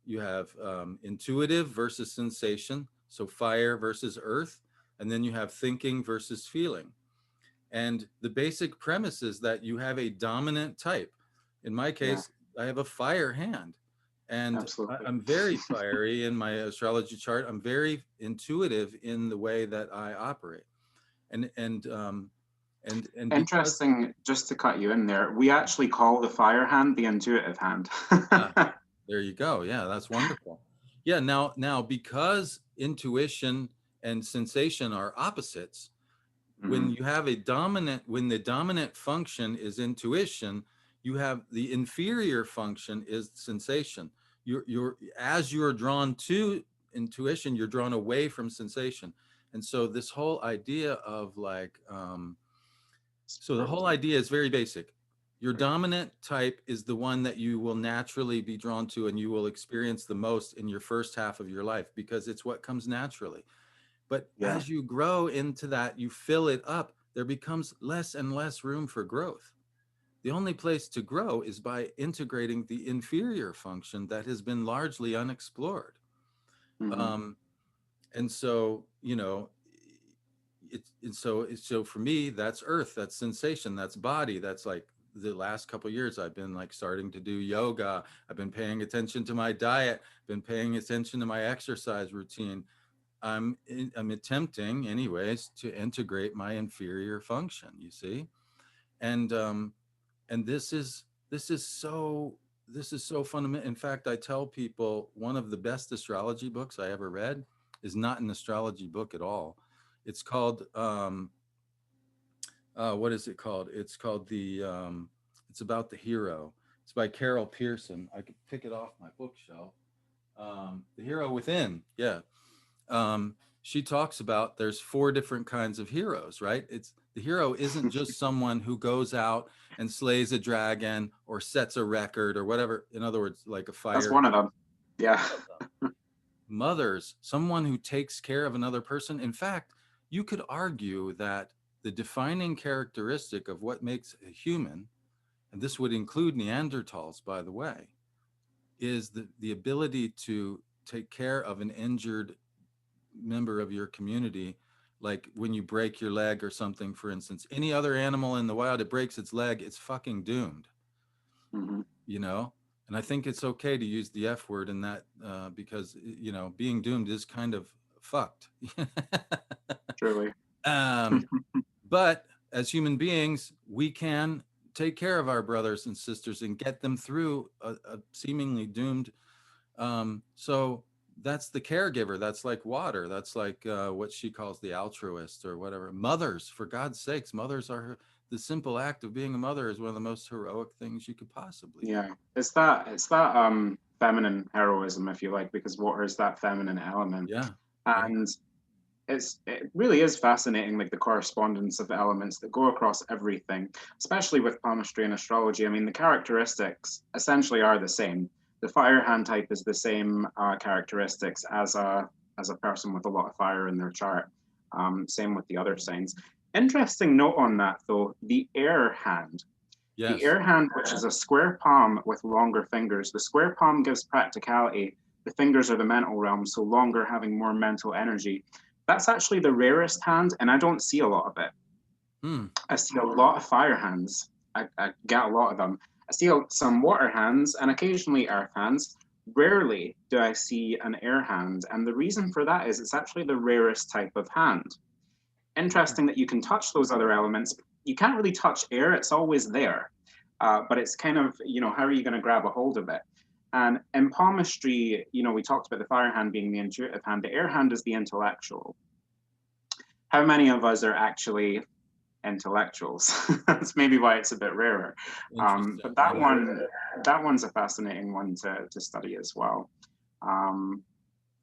You have intuitive versus sensation, so fire versus earth, and then you have thinking versus feeling. And the basic premise is that you have a dominant type. In my yeah, case, I have a fire hand. And absolutely. I'm very fiery in my astrology chart. I'm very intuitive in the way that I operate. And because Interesting, just to cut you in there, we actually call the fire hand the intuitive hand. ah, there you go. Yeah, that's wonderful. Yeah, now because intuition and sensation are opposites. When Mm-hmm. you have a dominant, when the dominant function is intuition, you have the inferior function is sensation. You're as you're drawn to intuition, you're drawn away from sensation. And so this whole idea of like so the whole idea is very basic. Your dominant type is the one that you will naturally be drawn to and you will experience the most in your first half of your life because it's what comes naturally. But Yeah. as you grow into that, you fill it up, there becomes less and less room for growth. The only place to grow is by integrating the inferior function that has been largely unexplored. Mm-hmm. Um, and so, you know, so for me, that's earth, that's sensation, that's body. That's like the last couple of years I've been like starting to do yoga. I've been paying attention to my diet, been paying attention to my exercise routine. I'm attempting anyways to integrate my inferior function, you see. And this is so fundamental. In fact, I tell people one of the best astrology books I ever read is not an astrology book at all. It's called what is it called? It's called it's about the hero. It's by Carol Pearson. I could pick it off my bookshelf. The Hero Within. Yeah. She talks about there's four different kinds of heroes, right? It's the hero isn't just someone who goes out and slays a dragon or sets a record or whatever. In other words, like a That's fire. one of them. Yeah. One of them. Mothers, someone who takes care of another person. In fact, you could argue that the defining characteristic of what makes a human, and this would include Neanderthals, by the way, is the ability to take care of an injured member of your community. Like when you break your leg or something, for instance, any other animal in the wild, it breaks its leg, it's fucking doomed, Mm-hmm. you know. And I think it's okay to use the F word in that because you know being doomed is kind of fucked. Truly. um, but as human beings, we can take care of our brothers and sisters and get them through a seemingly doomed. So that's the caregiver. That's like water. That's like what she calls the altruist or whatever. Mothers, for God's sakes, mothers are the simple act of being a mother is one of the most heroic things you could possibly do. Yeah. It's that feminine heroism, if you like, because water is that feminine element. Yeah. Yeah. And it really is fascinating, like the correspondence of elements that go across everything, especially with palmistry and astrology. I mean, the characteristics essentially are the same. The fire hand type is the same characteristics as a person with a lot of fire in their chart. Same with the other signs. Interesting note on that though, the air hand. The Yes. air hand, which is a square palm with longer fingers, the square palm gives practicality. The fingers are the mental realm, so longer, having more mental energy. That's actually the rarest hand, and I don't see a lot of it. Hmm. I see a lot of fire hands. I get a lot of them. I see some water hands and occasionally earth hands. Rarely do I see an air hand, and the reason for that is it's actually the rarest type of hand. Interesting that you can touch those other elements. You can't really touch air, it's always there. But it's kind of, how are you going to grab a hold of it? And in palmistry, we talked about the fire hand being the intuitive hand, the air hand is the intellectual. How many of us are actually intellectuals? That's maybe why it's a bit rarer. But Interesting. that one's a fascinating one to study as well. Um,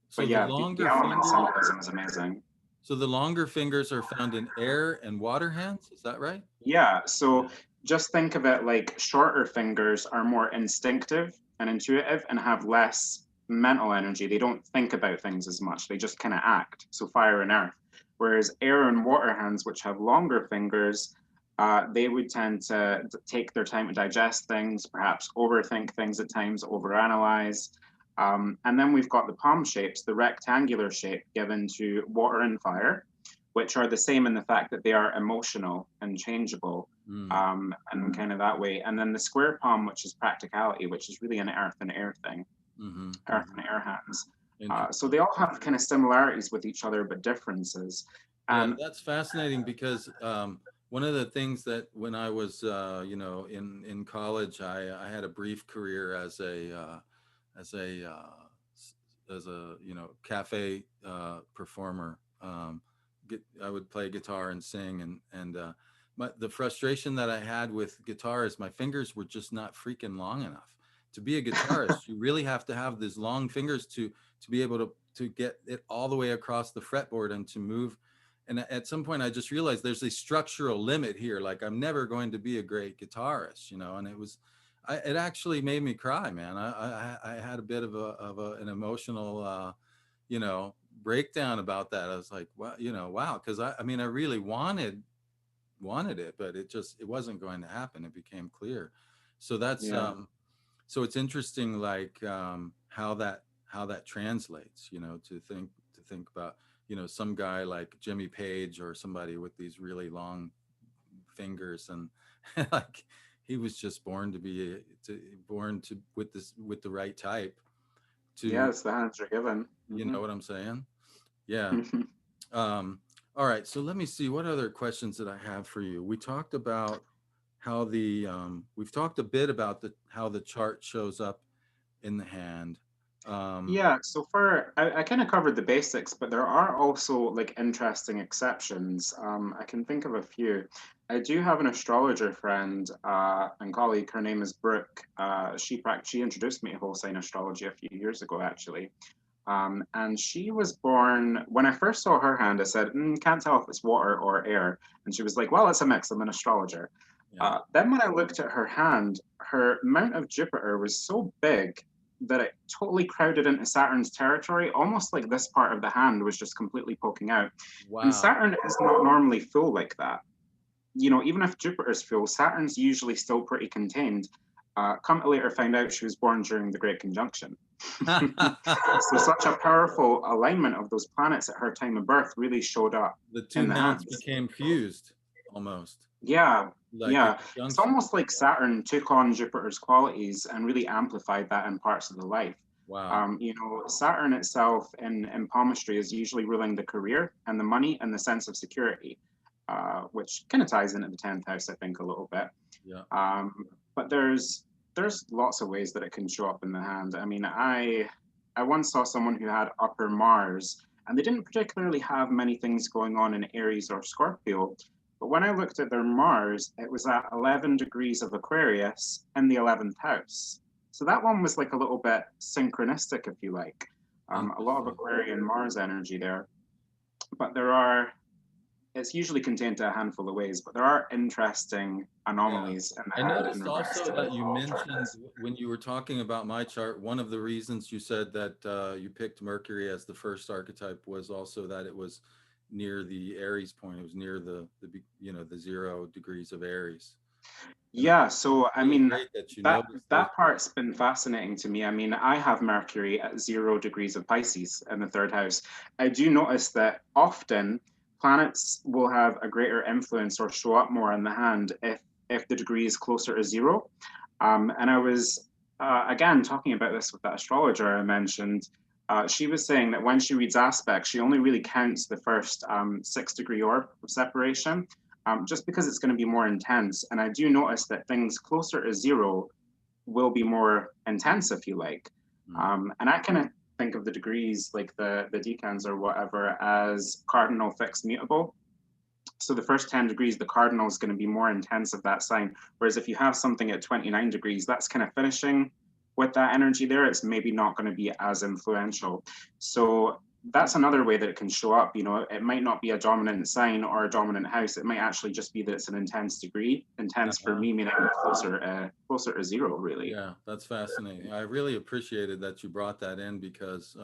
So but the yeah, the longer element fingers, symbolism is amazing. so the longer fingers are found in air and water hands. Is that right? Yeah, Yeah. so just think of it like shorter fingers are more instinctive and intuitive and have less mental energy. They don't think about things as much, they just kind of act. So, fire and earth. Whereas air and water hands, which have longer fingers, they would tend to take their time to digest things, perhaps overthink things at times, overanalyze. And then we've got the palm shapes, the rectangular shape given to water and fire, which are the same in the fact that they are emotional and changeable, Mm. and kind of that way. And then the square palm, which is practicality, which is really an earth and air thing, Mm-hmm. earth and air hands. So Interesting. they all have kind of similarities with each other, but differences. Yeah, And that's fascinating because one of the things that when I was, in college, I had a brief career as a as a cafe performer. I would play guitar and sing, and the frustration that I had with guitar is my fingers were just not freaking long enough. To be a guitarist, you really have to have these long fingers to be able to get it all the way across the fretboard and to move. And at some point, I just realized there's a structural limit here. Like I'm never going to be a great guitarist, and it actually made me cry, man. I had a bit an emotional, you know, breakdown about that. I was like, wow, wow, because I mean, I really wanted it, but it wasn't going to happen. It became clear. So that's Yeah. so it's interesting, like how that translates, to think about, some guy like Jimmy Page or somebody with these really long fingers, and like he was just born to with the right type Yeah, to, it's the hands you're given. you know what I'm saying? Yeah. Hmm. All right, so let me see what other questions that I have for you. We talked about how we've talked a bit about how the chart shows up in the hand. Um, Yeah, so I kind of covered the basics, but there are also like interesting exceptions. I can think of a few. I do have an astrologer friend and colleague. Her name is Brooke. She introduced me to whole sign astrology a few years ago, actually. And she was born, when I first saw her hand, I said, can't tell if it's water or air. And she was like, well, it's a mix. I'm an astrologer. yeah. Then when I looked at her hand, her mount of Jupiter was so big that it totally crowded into Saturn's territory, almost like this part of the hand was just completely poking out. And Wow. Saturn is not normally full like that. Even if Jupiter's full, Saturn's usually still pretty contained. Come to later find out she was born during the Great Conjunction. So such a powerful alignment of those planets at her time of birth really showed up The two in the mounts hands. became fused almost, Yeah, like a yeah. It's conjunction. almost like Saturn took on Jupiter's qualities and really amplified that in parts of the life. Wow. Saturn itself in palmistry is usually ruling the career and the money and the sense of security, which kind of ties into the 10th house, I think, a little bit. Yeah. But there's lots of ways that it can show up in the hand. I mean, I once saw someone who had upper Mars, and they didn't particularly have many things going on in Aries or Scorpio. But when I looked at their Mars, it was at 11 degrees of Aquarius in the 11th house. So that one was like a little bit synchronistic, if you like. A lot of Interesting. Aquarian Mars energy there. But it's usually contained to a handful of ways, but there are interesting Yeah. anomalies in the I hand in noticed regards also to that you all mentioned charts. when you were talking about my chart, one of the reasons you said that you picked Mercury as the first archetype was also that it was near the Aries point. It was near the 0 degrees of Aries. And Yeah, so I really mean great that you that noticed those. that part's been fascinating to me. I mean, I have Mercury at 0 degrees of Pisces in the third house. I do notice that often planets will have a greater influence or show up more in the hand if the degree is closer to zero. And I was again talking about this with that astrologer I mentioned. She was saying that when she reads aspects, she only really counts the first 6 degree orb of separation, just because it's going to be more intense. And I do notice that things closer to zero will be more intense, if you like. Mm. And I kind of think of the degrees, like the decans or whatever, as cardinal fixed mutable. So the first 10 degrees, the cardinal is going to be more intense of that sign. Whereas if you have something at 29 degrees, that's kind of finishing with that energy there. It's maybe not going to be as influential. So that's another way that it can show up. It might not be a dominant sign or a dominant house. It might actually just be that it's an intense degree. Intense for Uh-huh. me, meaning closer to zero, really. Yeah, that's fascinating. I really appreciated that you brought that in because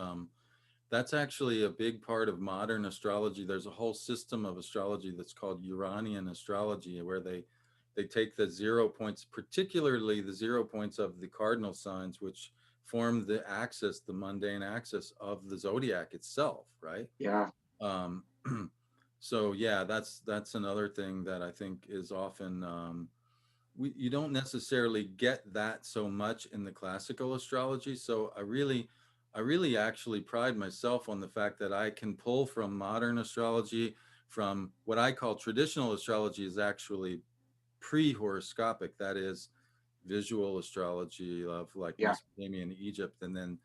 that's actually a big part of modern astrology. There's a whole system of astrology that's called Uranian astrology, where they take the 0 points, particularly the 0 points of the cardinal signs, which form the axis, the mundane axis of the zodiac itself, right? Yeah. Um, so yeah, that's another thing that I think is often you don't necessarily get that so much in the classical astrology. So I really actually pride myself on the fact that I can pull from modern astrology, from what I call traditional astrology is actually pre-horoscopic. That is visual astrology of like Yeah. Mesopotamia and Egypt, and then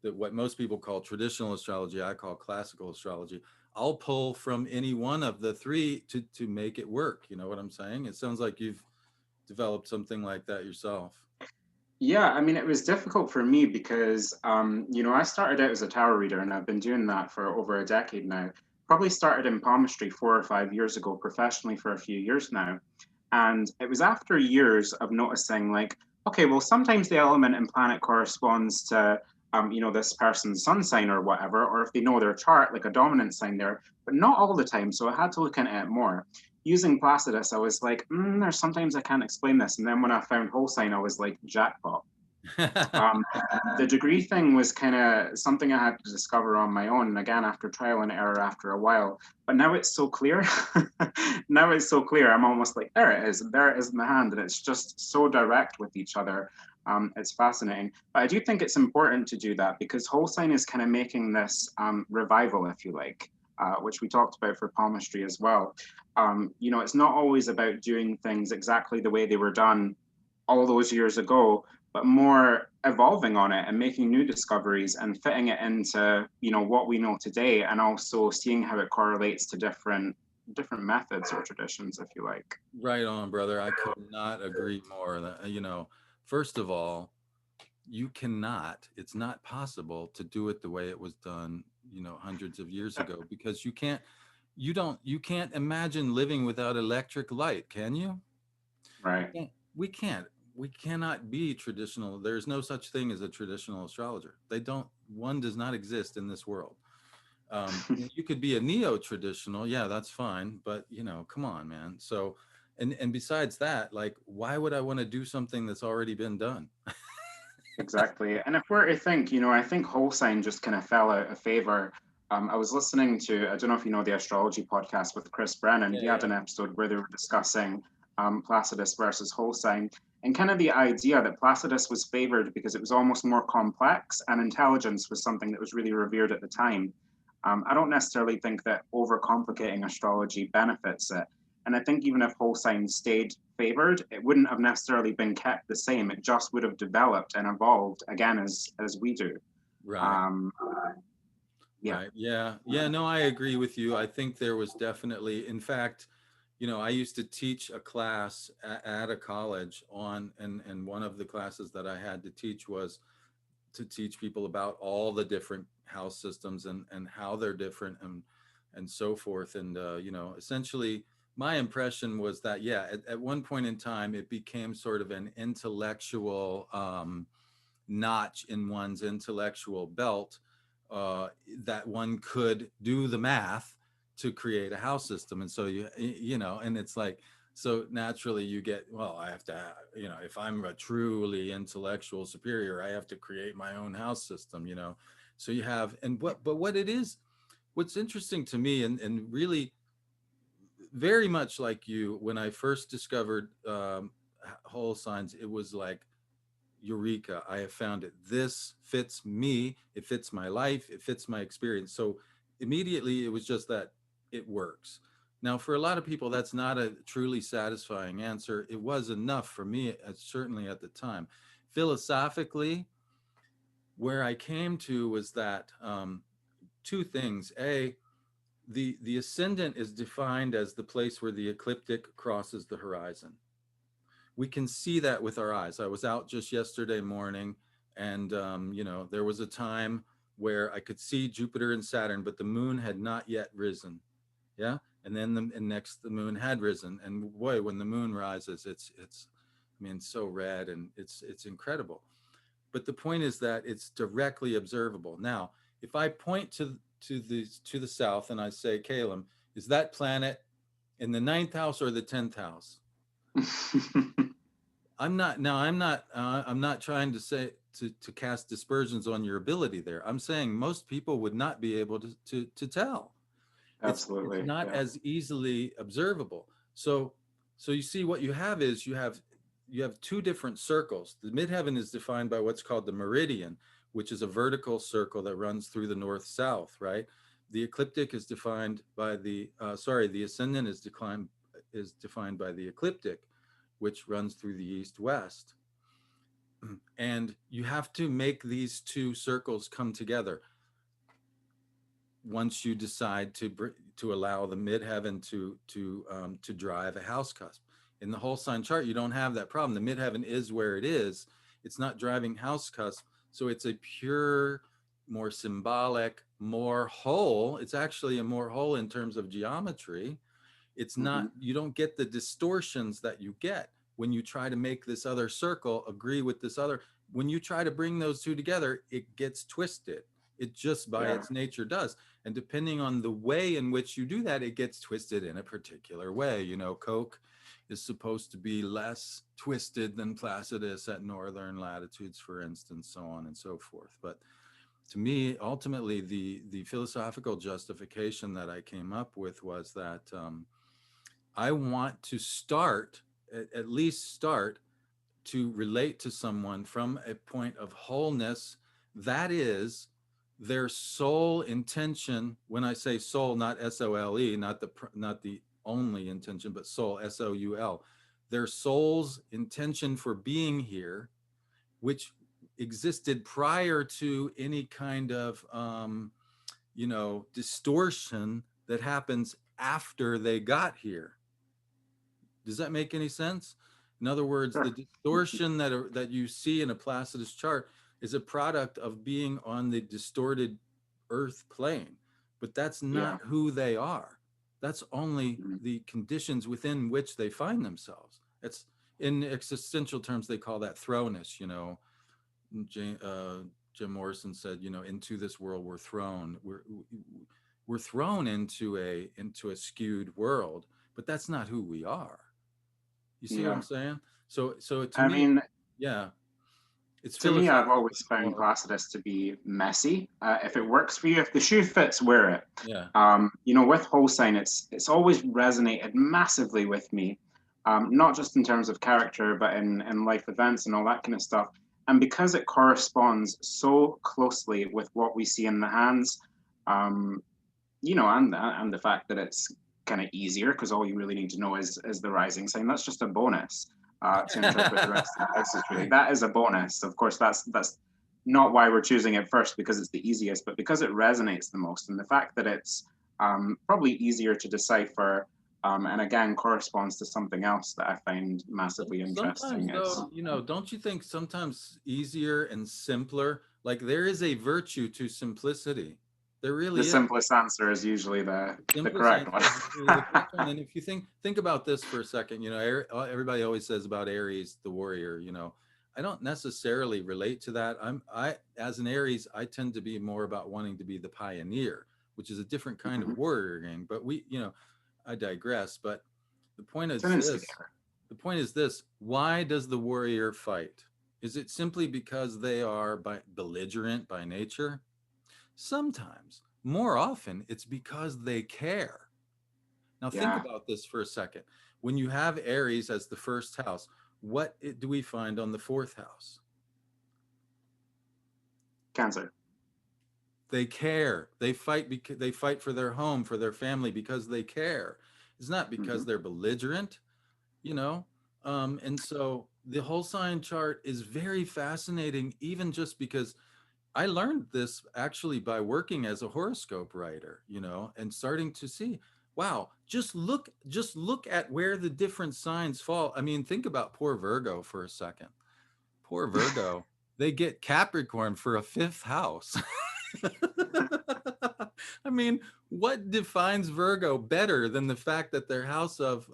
that what most people call traditional astrology, I call classical astrology. I'll pull from any one of the three to make it work. You know what I'm saying? It sounds like you've developed something like that yourself. Yeah, I mean, it was difficult for me because, I started out as a tarot reader and I've been doing that for over a decade now. Probably started in palmistry 4 or 5 years ago, professionally for a few years now. And it was after years of noticing, like, okay, well, sometimes the element and planet corresponds to, this person's sun sign or whatever, or if they know their chart, like a dominant sign there, but not all the time. So I had to look into it more. Using Placidus, I was like, there's sometimes I can't explain this. And then when I found whole sign, I was like, jackpot. Um, the degree thing was kind of something I had to discover on my own, and again, after trial and error after a while. But now it's so clear. Now it's so clear. I'm almost like, there it is. There it is in the hand. And it's just so direct with each other. It's fascinating. But I do think it's important to do that because whole sign is kind of making this revival, if you like. Which we talked about for palmistry as well. It's not always about doing things exactly the way they were done all those years ago, but more evolving on it and making new discoveries and fitting it into what we know today, and also seeing how it correlates to different methods or traditions, if you like. Right on, brother. I could not agree more. First of all, you cannot, it's not possible to do it the way it was done, hundreds of years ago, because you can't imagine living without electric light, can you? You Right. can't, we cannot be traditional. There's no such thing as a traditional astrologer. One does not exist in this world. You could be a neo-traditional, yeah, that's fine, but come on, man. So, and besides that, like, why would I want to do something that's already been done? Exactly. And if we're to think, I think whole sign just kind of fell out of favor. I was listening to, I don't know if you know the astrology podcast with Chris Brennan. Yeah, He had yeah. an episode where they were discussing Placidus versus whole sign, and kind of the idea that Placidus was favored because it was almost more complex and intelligence was something that was really revered at the time. I don't necessarily think that overcomplicating astrology benefits it. And I think even if whole sign stayed favored, it wouldn't have necessarily been kept the same. It just would have developed and evolved again as we do. Right. Um, yeah. Right. Yeah. Yeah. No, I agree with you. I think there was definitely, in fact, I used to teach a class at a college and one of the classes that I had to teach was to teach people about all the different house systems and how they're different and so forth. And, essentially my impression was that, yeah, at one point in time, it became sort of an intellectual, notch in one's intellectual belt, that one could do the math to create a house system. And so and it's like, so naturally you get, well, I have to, if I'm a truly intellectual superior, I have to create my own house system. So you have, but what it is, what's interesting to me, and really very much like you, when I first discovered whole signs, it was like, eureka, I have found it. This fits me. It fits my life. It fits my experience. So immediately it was just that it works. Now, for a lot of people, that's not a truly satisfying answer. It was enough for me, certainly at the time. Philosophically, where I came to was that, two things. The ascendant is defined as the place where the ecliptic crosses the horizon. We can see that with our eyes. I was out just yesterday morning, and there was a time where I could see Jupiter and Saturn, but the moon had not yet risen. Yeah, and then and next the moon had risen, and boy, when the moon rises, it's, I mean, so red, and it's incredible. But the point is that it's directly observable. Now, if I point to the south and I say, Kalem, is that planet in the ninth house or the 10th house? I'm not trying to say to cast dispersions on your ability there. I'm saying most people would not be able to tell. It's Absolutely. not Yeah. as easily observable. So you see, what you have is you have two different circles. The midheaven is defined by what's called the meridian, which is a vertical circle that runs through the north south, right? The ecliptic is defined by the ascendant is defined by the ecliptic, which runs through the east west. And you have to make these two circles come together once you decide to allow the midheaven to drive a house cusp. In the whole sign chart, you don't have that problem. The midheaven is where it is. It's not driving house cusp, so it's a pure, more symbolic, more whole. It's actually a more whole in terms of geometry. It's Hmm. not, you don't get the distortions that you get when you try to make this other circle agree with this other. When you try to bring those two together, it gets twisted. It just by Yeah. its nature does. And depending on the way in which you do that, it gets twisted in a particular way. You know, Coke is supposed to be less twisted than Placidus at northern latitudes, for instance, so on and so forth. But to me, ultimately, the philosophical justification that I came up with was that I want to start, at least start, to relate to someone from a point of wholeness. That is their sole intention. When I say soul, not SOLE, not the only intention, but soul, SOUL. Their soul's intention for being here, which existed prior to any kind of distortion that happens after they got here. Does that make any sense? In other words, the Sure. distortion that you see in a Placidus chart is a product of being on the distorted Earth plane, but that's Yeah. not who they are. That's only Mhm. the conditions within which they find themselves. It's in existential terms they call that thrownness. Jim Morrison said, into this world we're thrown. We're thrown into a skewed world, but that's not who we are. You see what I'm Yeah. saying? So to I me, mean, yeah, it's to me, I've philosophical always found more. Placidus to be messy. If it Yeah, works for you, if the shoe fits, wear it. yeah. With whole sign, it's always resonated massively with me, not just in terms of character, but in life events and all that kind of stuff. And because it corresponds so closely with what we see in the hands, um, and the fact that it's kind of easier because all you really need to know is the rising sign. That's just a bonus to interpret the rest of the houses. Really, that is a bonus. Of course, that's not why we're choosing it first because it's the easiest, but because it resonates the most, and the fact that it's probably easier to decipher. And again, corresponds to something else that I find massively Sometimes interesting. Is though, don't you think sometimes easier and simpler? Like there is a virtue to simplicity. There the really is. simplest answer is usually the Simplest correct one. answer is usually the correct one. And if you think about this for a second, everybody always says about Aries, the warrior. I don't necessarily relate to that. I as an Aries, I tend to be more about wanting to be the pioneer, which is a different kind of Mhm. warrior game. But I digress. But the point It's an is this: instigator. why does the warrior fight? Is it simply because they are belligerent by nature? Sometimes. More often, it's because they care. Now, think Yeah, about this for a second. When you have Aries as the first house, what do we find on the fourth house? Cancer. They care. They fight because they fight for their home, for their family because they care. It's not Hmm. because they're belligerent, you know. And so the whole sign chart is very fascinating, even just because I learned this actually by working as a horoscope writer, and starting to see, wow, just look at where the different signs fall. I mean, think about poor Virgo for a second. Poor Virgo. They get Capricorn for a fifth house. I mean, what defines Virgo better than the fact that their house of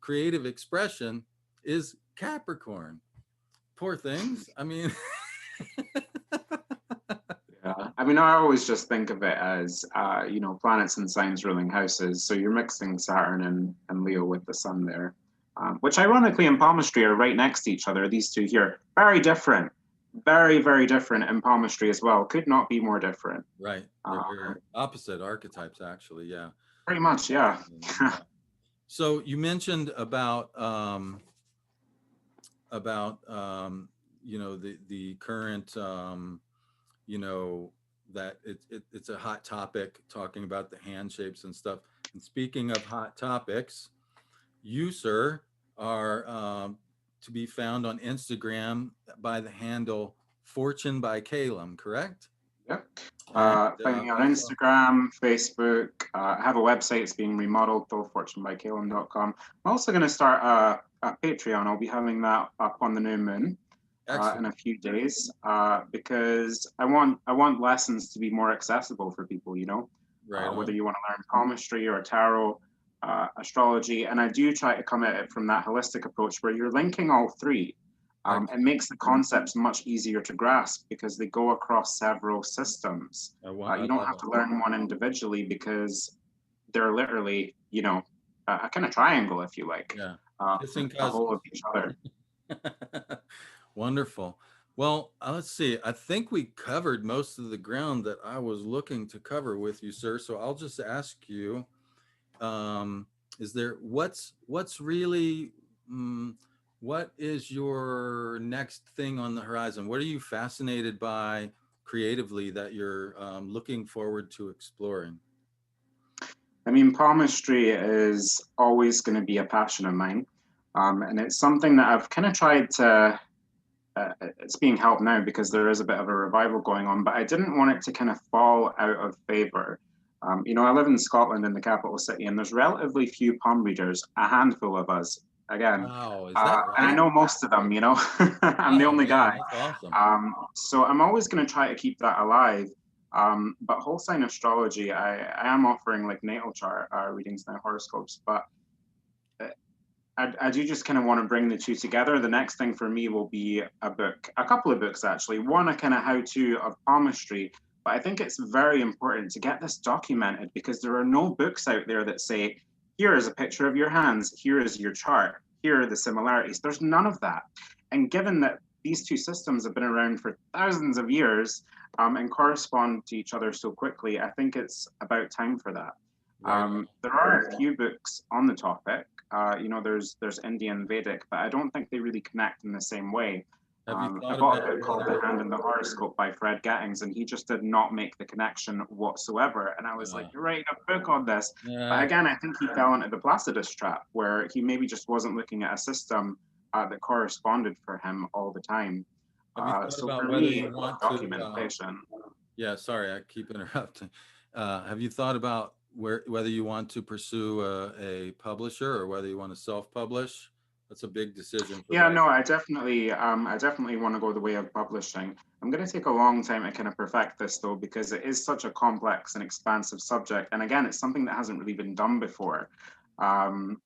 creative expression is Capricorn? Poor things. I mean, Yeah. I mean, I always just think of it as, planets and signs ruling houses. So you're mixing Saturn and Leo with the sun there, which ironically in palmistry are right next to each other. These two here, very different, very, very different in palmistry as well. Could not be more different. right. They're very Um, opposite archetypes, actually. Yeah. Pretty much, yeah. Fascinating. Yeah. So you mentioned about the current you know that it's a hot topic talking about the hand shapes and stuff. And speaking of hot topics, you, sir, are to be found on Instagram by the handle Fortune by Kalem, correct? Yep. And Find me on also, Instagram, Facebook. I have a website. It's being remodeled, thoughtfortunebykalem.com. I'm also going to start a Patreon. I'll be having that up on the new moon in excellent. a few days because I want lessons to be more accessible for people. Right Whether on. you want to learn palmistry or tarot, astrology, and I do try to come at it from that holistic approach where you're linking all three. It Excellent. makes the concepts much easier to grasp because they go across several systems. I You don't love have it. to learn one individually because they're literally, a kind of triangle, if you like, Yeah. uh, Kissing a whole cousins. of each other. Wonderful. Well, let's see. I think we covered most of the ground that I was looking to cover with you, sir. So I'll just ask you, um, is there what's really what is your next thing on the horizon? What are you fascinated by creatively that you're looking forward to exploring? I mean, palmistry is always going to be a passion of mine. And it's something that I've kind of tried to it's being helped now because there is a bit of a revival going on, but I didn't want it to kind of fall out of favor. I live in Scotland in the capital city, and there's relatively few palm readers, a handful of us. Again, Wow, is that and I right? know most of them. I'm the Oh only man, guy. that's awesome. So I'm always going to try to keep that alive. But whole sign astrology, I am offering like natal chart readings now, horoscopes, but I do just kind of want to bring the two together. The next thing for me will be a book, a couple of books actually. One, a kind of how to of palmistry, but I think it's very important to get this documented because there are no books out there that say, here is a picture of your hands, here is your chart, here are the similarities. There's none of that. And given that these two systems have been around for thousands of years and correspond to each other so quickly, I think it's about time for that. Right on. There are a few books on the topic. There's Indian Vedic, but I don't think they really connect in the same way. Have you I thought bought a about book called The Hand and the Horoscope by Fred Gettings, and he just did not make the connection whatsoever. And I was like, uh, you're writing a book on this. But yeah. again, I think he fell into the Placidus trap, where he maybe just wasn't looking at a system that corresponded for him all the time. Have you thought So about for whether me, you want to? documentation. Yeah, sorry, I keep interrupting. Have you thought about whether you want to pursue a publisher or whether you want to self-publish? That's a big decision for Yeah, writing. no, I definitely want to go the way of publishing. I'm going to take a long time to kind of perfect this though, because it is such a complex and expansive subject. And again, it's something that hasn't really been done before. Um,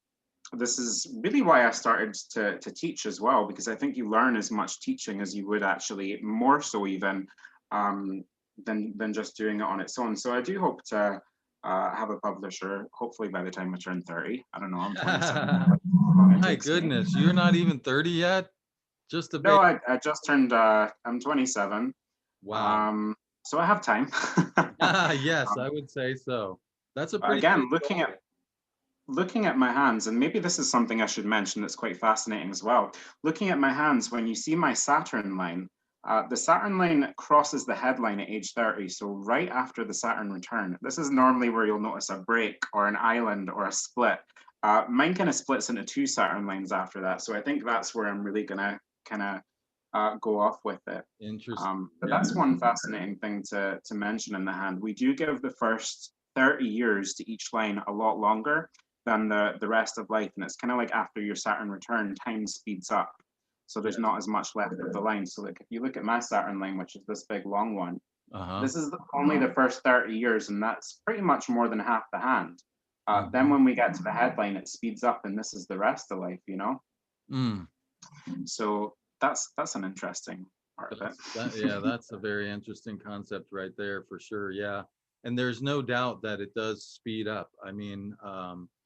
this is really why I started to teach as well, because I think you learn as much teaching as you would actually, more so even um, than just doing it on its own. So I do hope to have a publisher, hopefully by the time I turn 30. I don't know, I'm 27, how long it My takes me. goodness, you're not even 30 yet? Just a No, baby. I just turned, I'm 27. Wow. Um, so I have time. Yes, um, I would say so. That's a but pretty big again, goal. looking at my hands, and maybe this is something I should mention that's quite fascinating as well. Looking at my hands, when you see my Saturn line, the Saturn line crosses the headline at age 30, so right after the Saturn return. This is normally where you'll notice a break or an island or a split. Mine kind of splits into two Saturn lines after that, so I think that's where I'm really gonna kind of go off with it. Interesting. But Yeah. that's one fascinating thing to mention in the hand. We do give the first 30 years to each line a lot longer than the rest of life. And it's kind of like after your Saturn return, time speeds up. So there's Yes. not as much left of the line. So like if you look at my Saturn line, which is this big long one, Uh-huh. this is only the first 30 years, and that's pretty much more than half the hand. Then Hmm. when we get to the headline, it speeds up, and this is the rest of life. Mm. So that's an interesting part of it. Yeah, that's a very interesting concept right there for sure. Yeah. And there's no doubt that it does speed up. I mean,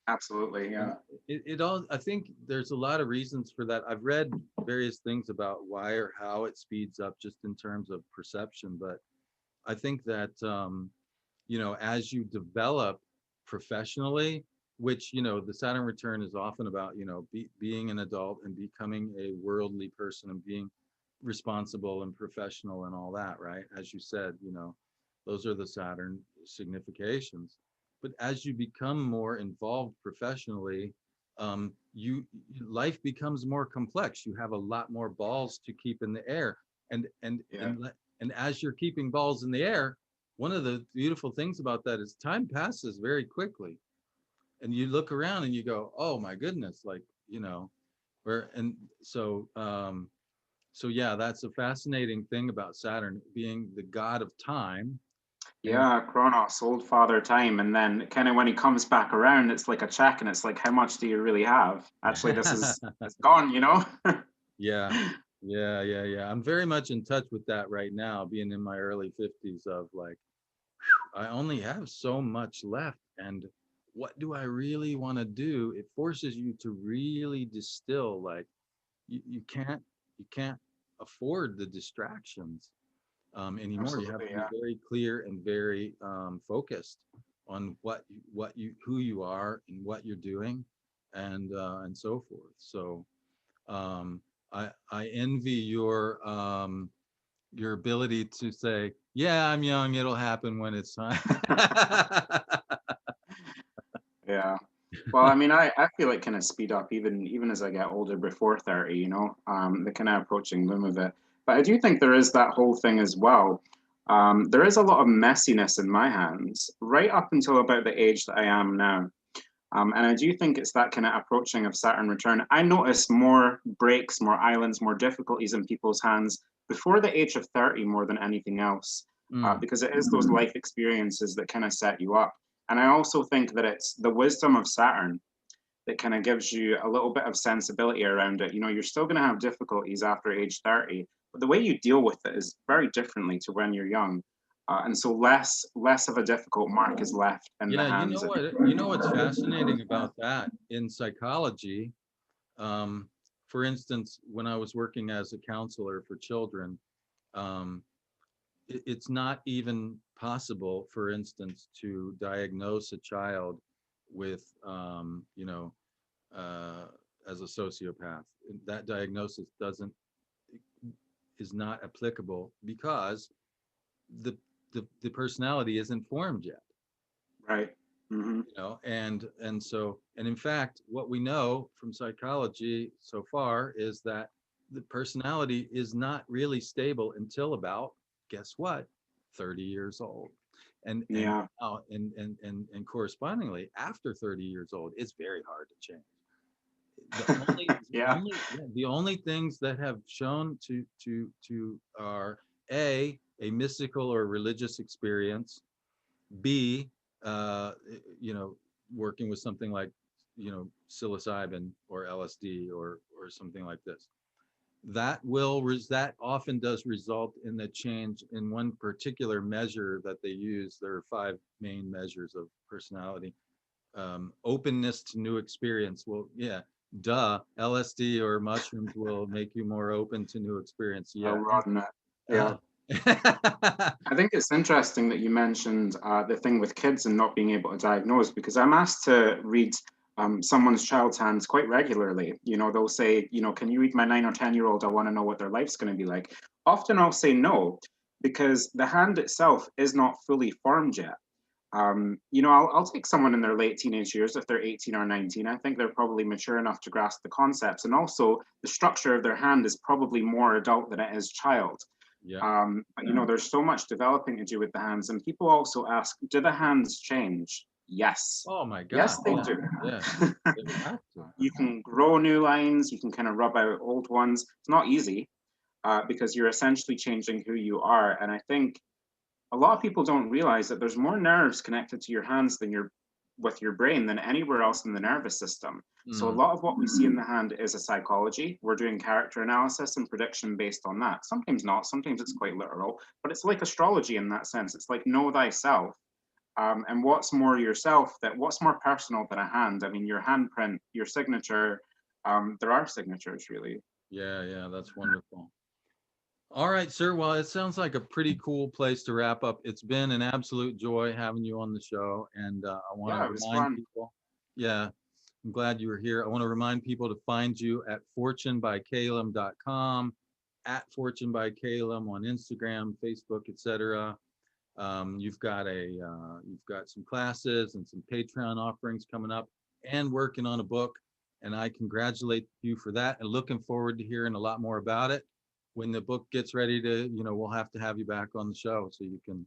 Absolutely, and yeah. it all, I think there's a lot of reasons for that. I've read various things about why or how it speeds up just in terms of perception, but I think that as you develop professionally, which the Saturn return is often about being an adult and becoming a worldly person and being responsible and professional and all that, right? As you said, those are the Saturn significations. But as you become more involved professionally, you life becomes more complex. You have a lot more balls to keep in the air, and and Yeah. and and as you're keeping balls in the air, one of the beautiful things about that is time passes very quickly, and you look around and you go, oh my goodness, like, where. And so yeah, that's a fascinating thing about Saturn being the god of time. And Yeah, Kronos, old father time, and then kind of when he comes back around, it's like a check, and it's like, how much do you really have? Actually, this is it's gone, you know? yeah, yeah. I'm very much in touch with that right now, being in my early 50s of like, I only have so much left. And what do I really want to do? It forces you to really distill, like, you can't afford the distractions anymore. You have Absolutely, to be yeah. very clear and very focused on who you are and what you're doing, and so forth. So um, I envy your ability to say, yeah, I'm young, it'll happen when it's time. Yeah. Well, I mean, I feel it kind of speed up even as I get older before 30, you know, the kind of approaching loom of it. But I do think there is that whole thing as well. There is a lot of messiness in my hands right up until about the age that I am now. And I do think it's that kind of approaching of Saturn return. I notice more breaks, more islands, more difficulties in people's hands before the age of 30 more than anything else, Mm, because it is those life experiences that kind of set you up. And I also think that it's the wisdom of Saturn that kind of gives you a little bit of sensibility around it. You know, you're still going to have difficulties after age 30, but the way you deal with it is very differently to when you're young. And so less of a difficult mark is left in the yeah, hands of what's fascinating about that in psychology. Um, for instance, when I was working as a counselor for children, um, it's not even possible, for instance, to diagnose a child with, uh, as a sociopath. That diagnosis doesn't is not applicable because the the personality isn't formed yet. right. Hmm. And in fact, what we know from psychology so far is that the personality is not really stable until about, guess what, 30 years old. Yeah. And correspondingly, after 30 years old, it's very hard to change. Yeah. The only things that have shown to are a mystical or religious experience, B, working with something like, psilocybin or LSD or something like this. That often does result in the change in one particular measure that they use. There are five main measures of personality. Openness to new experience. Well, yeah, duh. LSD or mushrooms will make you more open to new experience. I'll Yeah. broaden it. Yeah. Uh, I think it's interesting that you mentioned the thing with kids and not being able to diagnose because I'm asked to read someone's child's hands quite regularly. You know, they'll say, you know, can you read my 9 or 10 year old? I want to know what their life's going to be like. Often I'll say no because the hand itself is not fully formed yet. You know, I'll take someone in their late teenage years if they're 18 or 19. I think they're probably mature enough to grasp the concepts. And also, the structure of their hand is probably more adult than it is child. yeah. You know, there's so much developing to do with the hands. And people also ask, do the hands change? Yes. Oh my Yes, God. they Yeah. do. Yeah. They would have to. You can grow new lines, you can kind of rub out old ones. It's not easy because you're essentially changing who you are. And I think a lot of people don't realize that there's more nerves connected to your hands than your with your brain than anywhere else in the nervous system. So a Mm. lot of what we see in the hand is a psychology. We're doing character analysis and prediction based on that. Sometimes not, sometimes it's quite literal, but it's like astrology in that sense. It's like know thyself. And what's more yourself that what's more personal than a hand? I mean, your handprint, your signature, there are signatures really. Yeah, yeah, that's wonderful. All right, sir. Well, it sounds like a pretty cool place to wrap up. It's been an absolute joy having you on the show, and I want to Yeah, it was remind fun. people. Yeah, I'm glad you were here. I want to remind people to find you at fortunebykalem.com, at fortunebykalem on Instagram, Facebook, etc. You've got some classes and some Patreon offerings coming up, and working on a book. and I congratulate you for that, and looking forward to hearing a lot more about it. When the book gets ready to, we'll have to have you back on the show so you can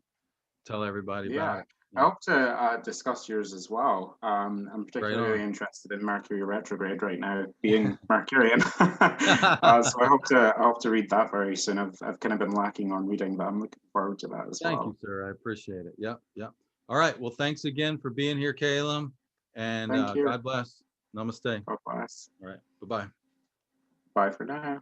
tell everybody about Yeah, it. I Yeah. hope to discuss yours as well. I'm Right particularly on. interested in Mercury retrograde right now, being Mercurian. So I hope to read that very soon. I've kind of been lacking on reading, but I'm looking forward to that as Thank you, well. sir. I appreciate it. Yep. Yep. All right. Well, thanks again for being here, Kalem. And Thank you. God bless. Namaste. Bye bye. All right. Bye-bye. Bye for now.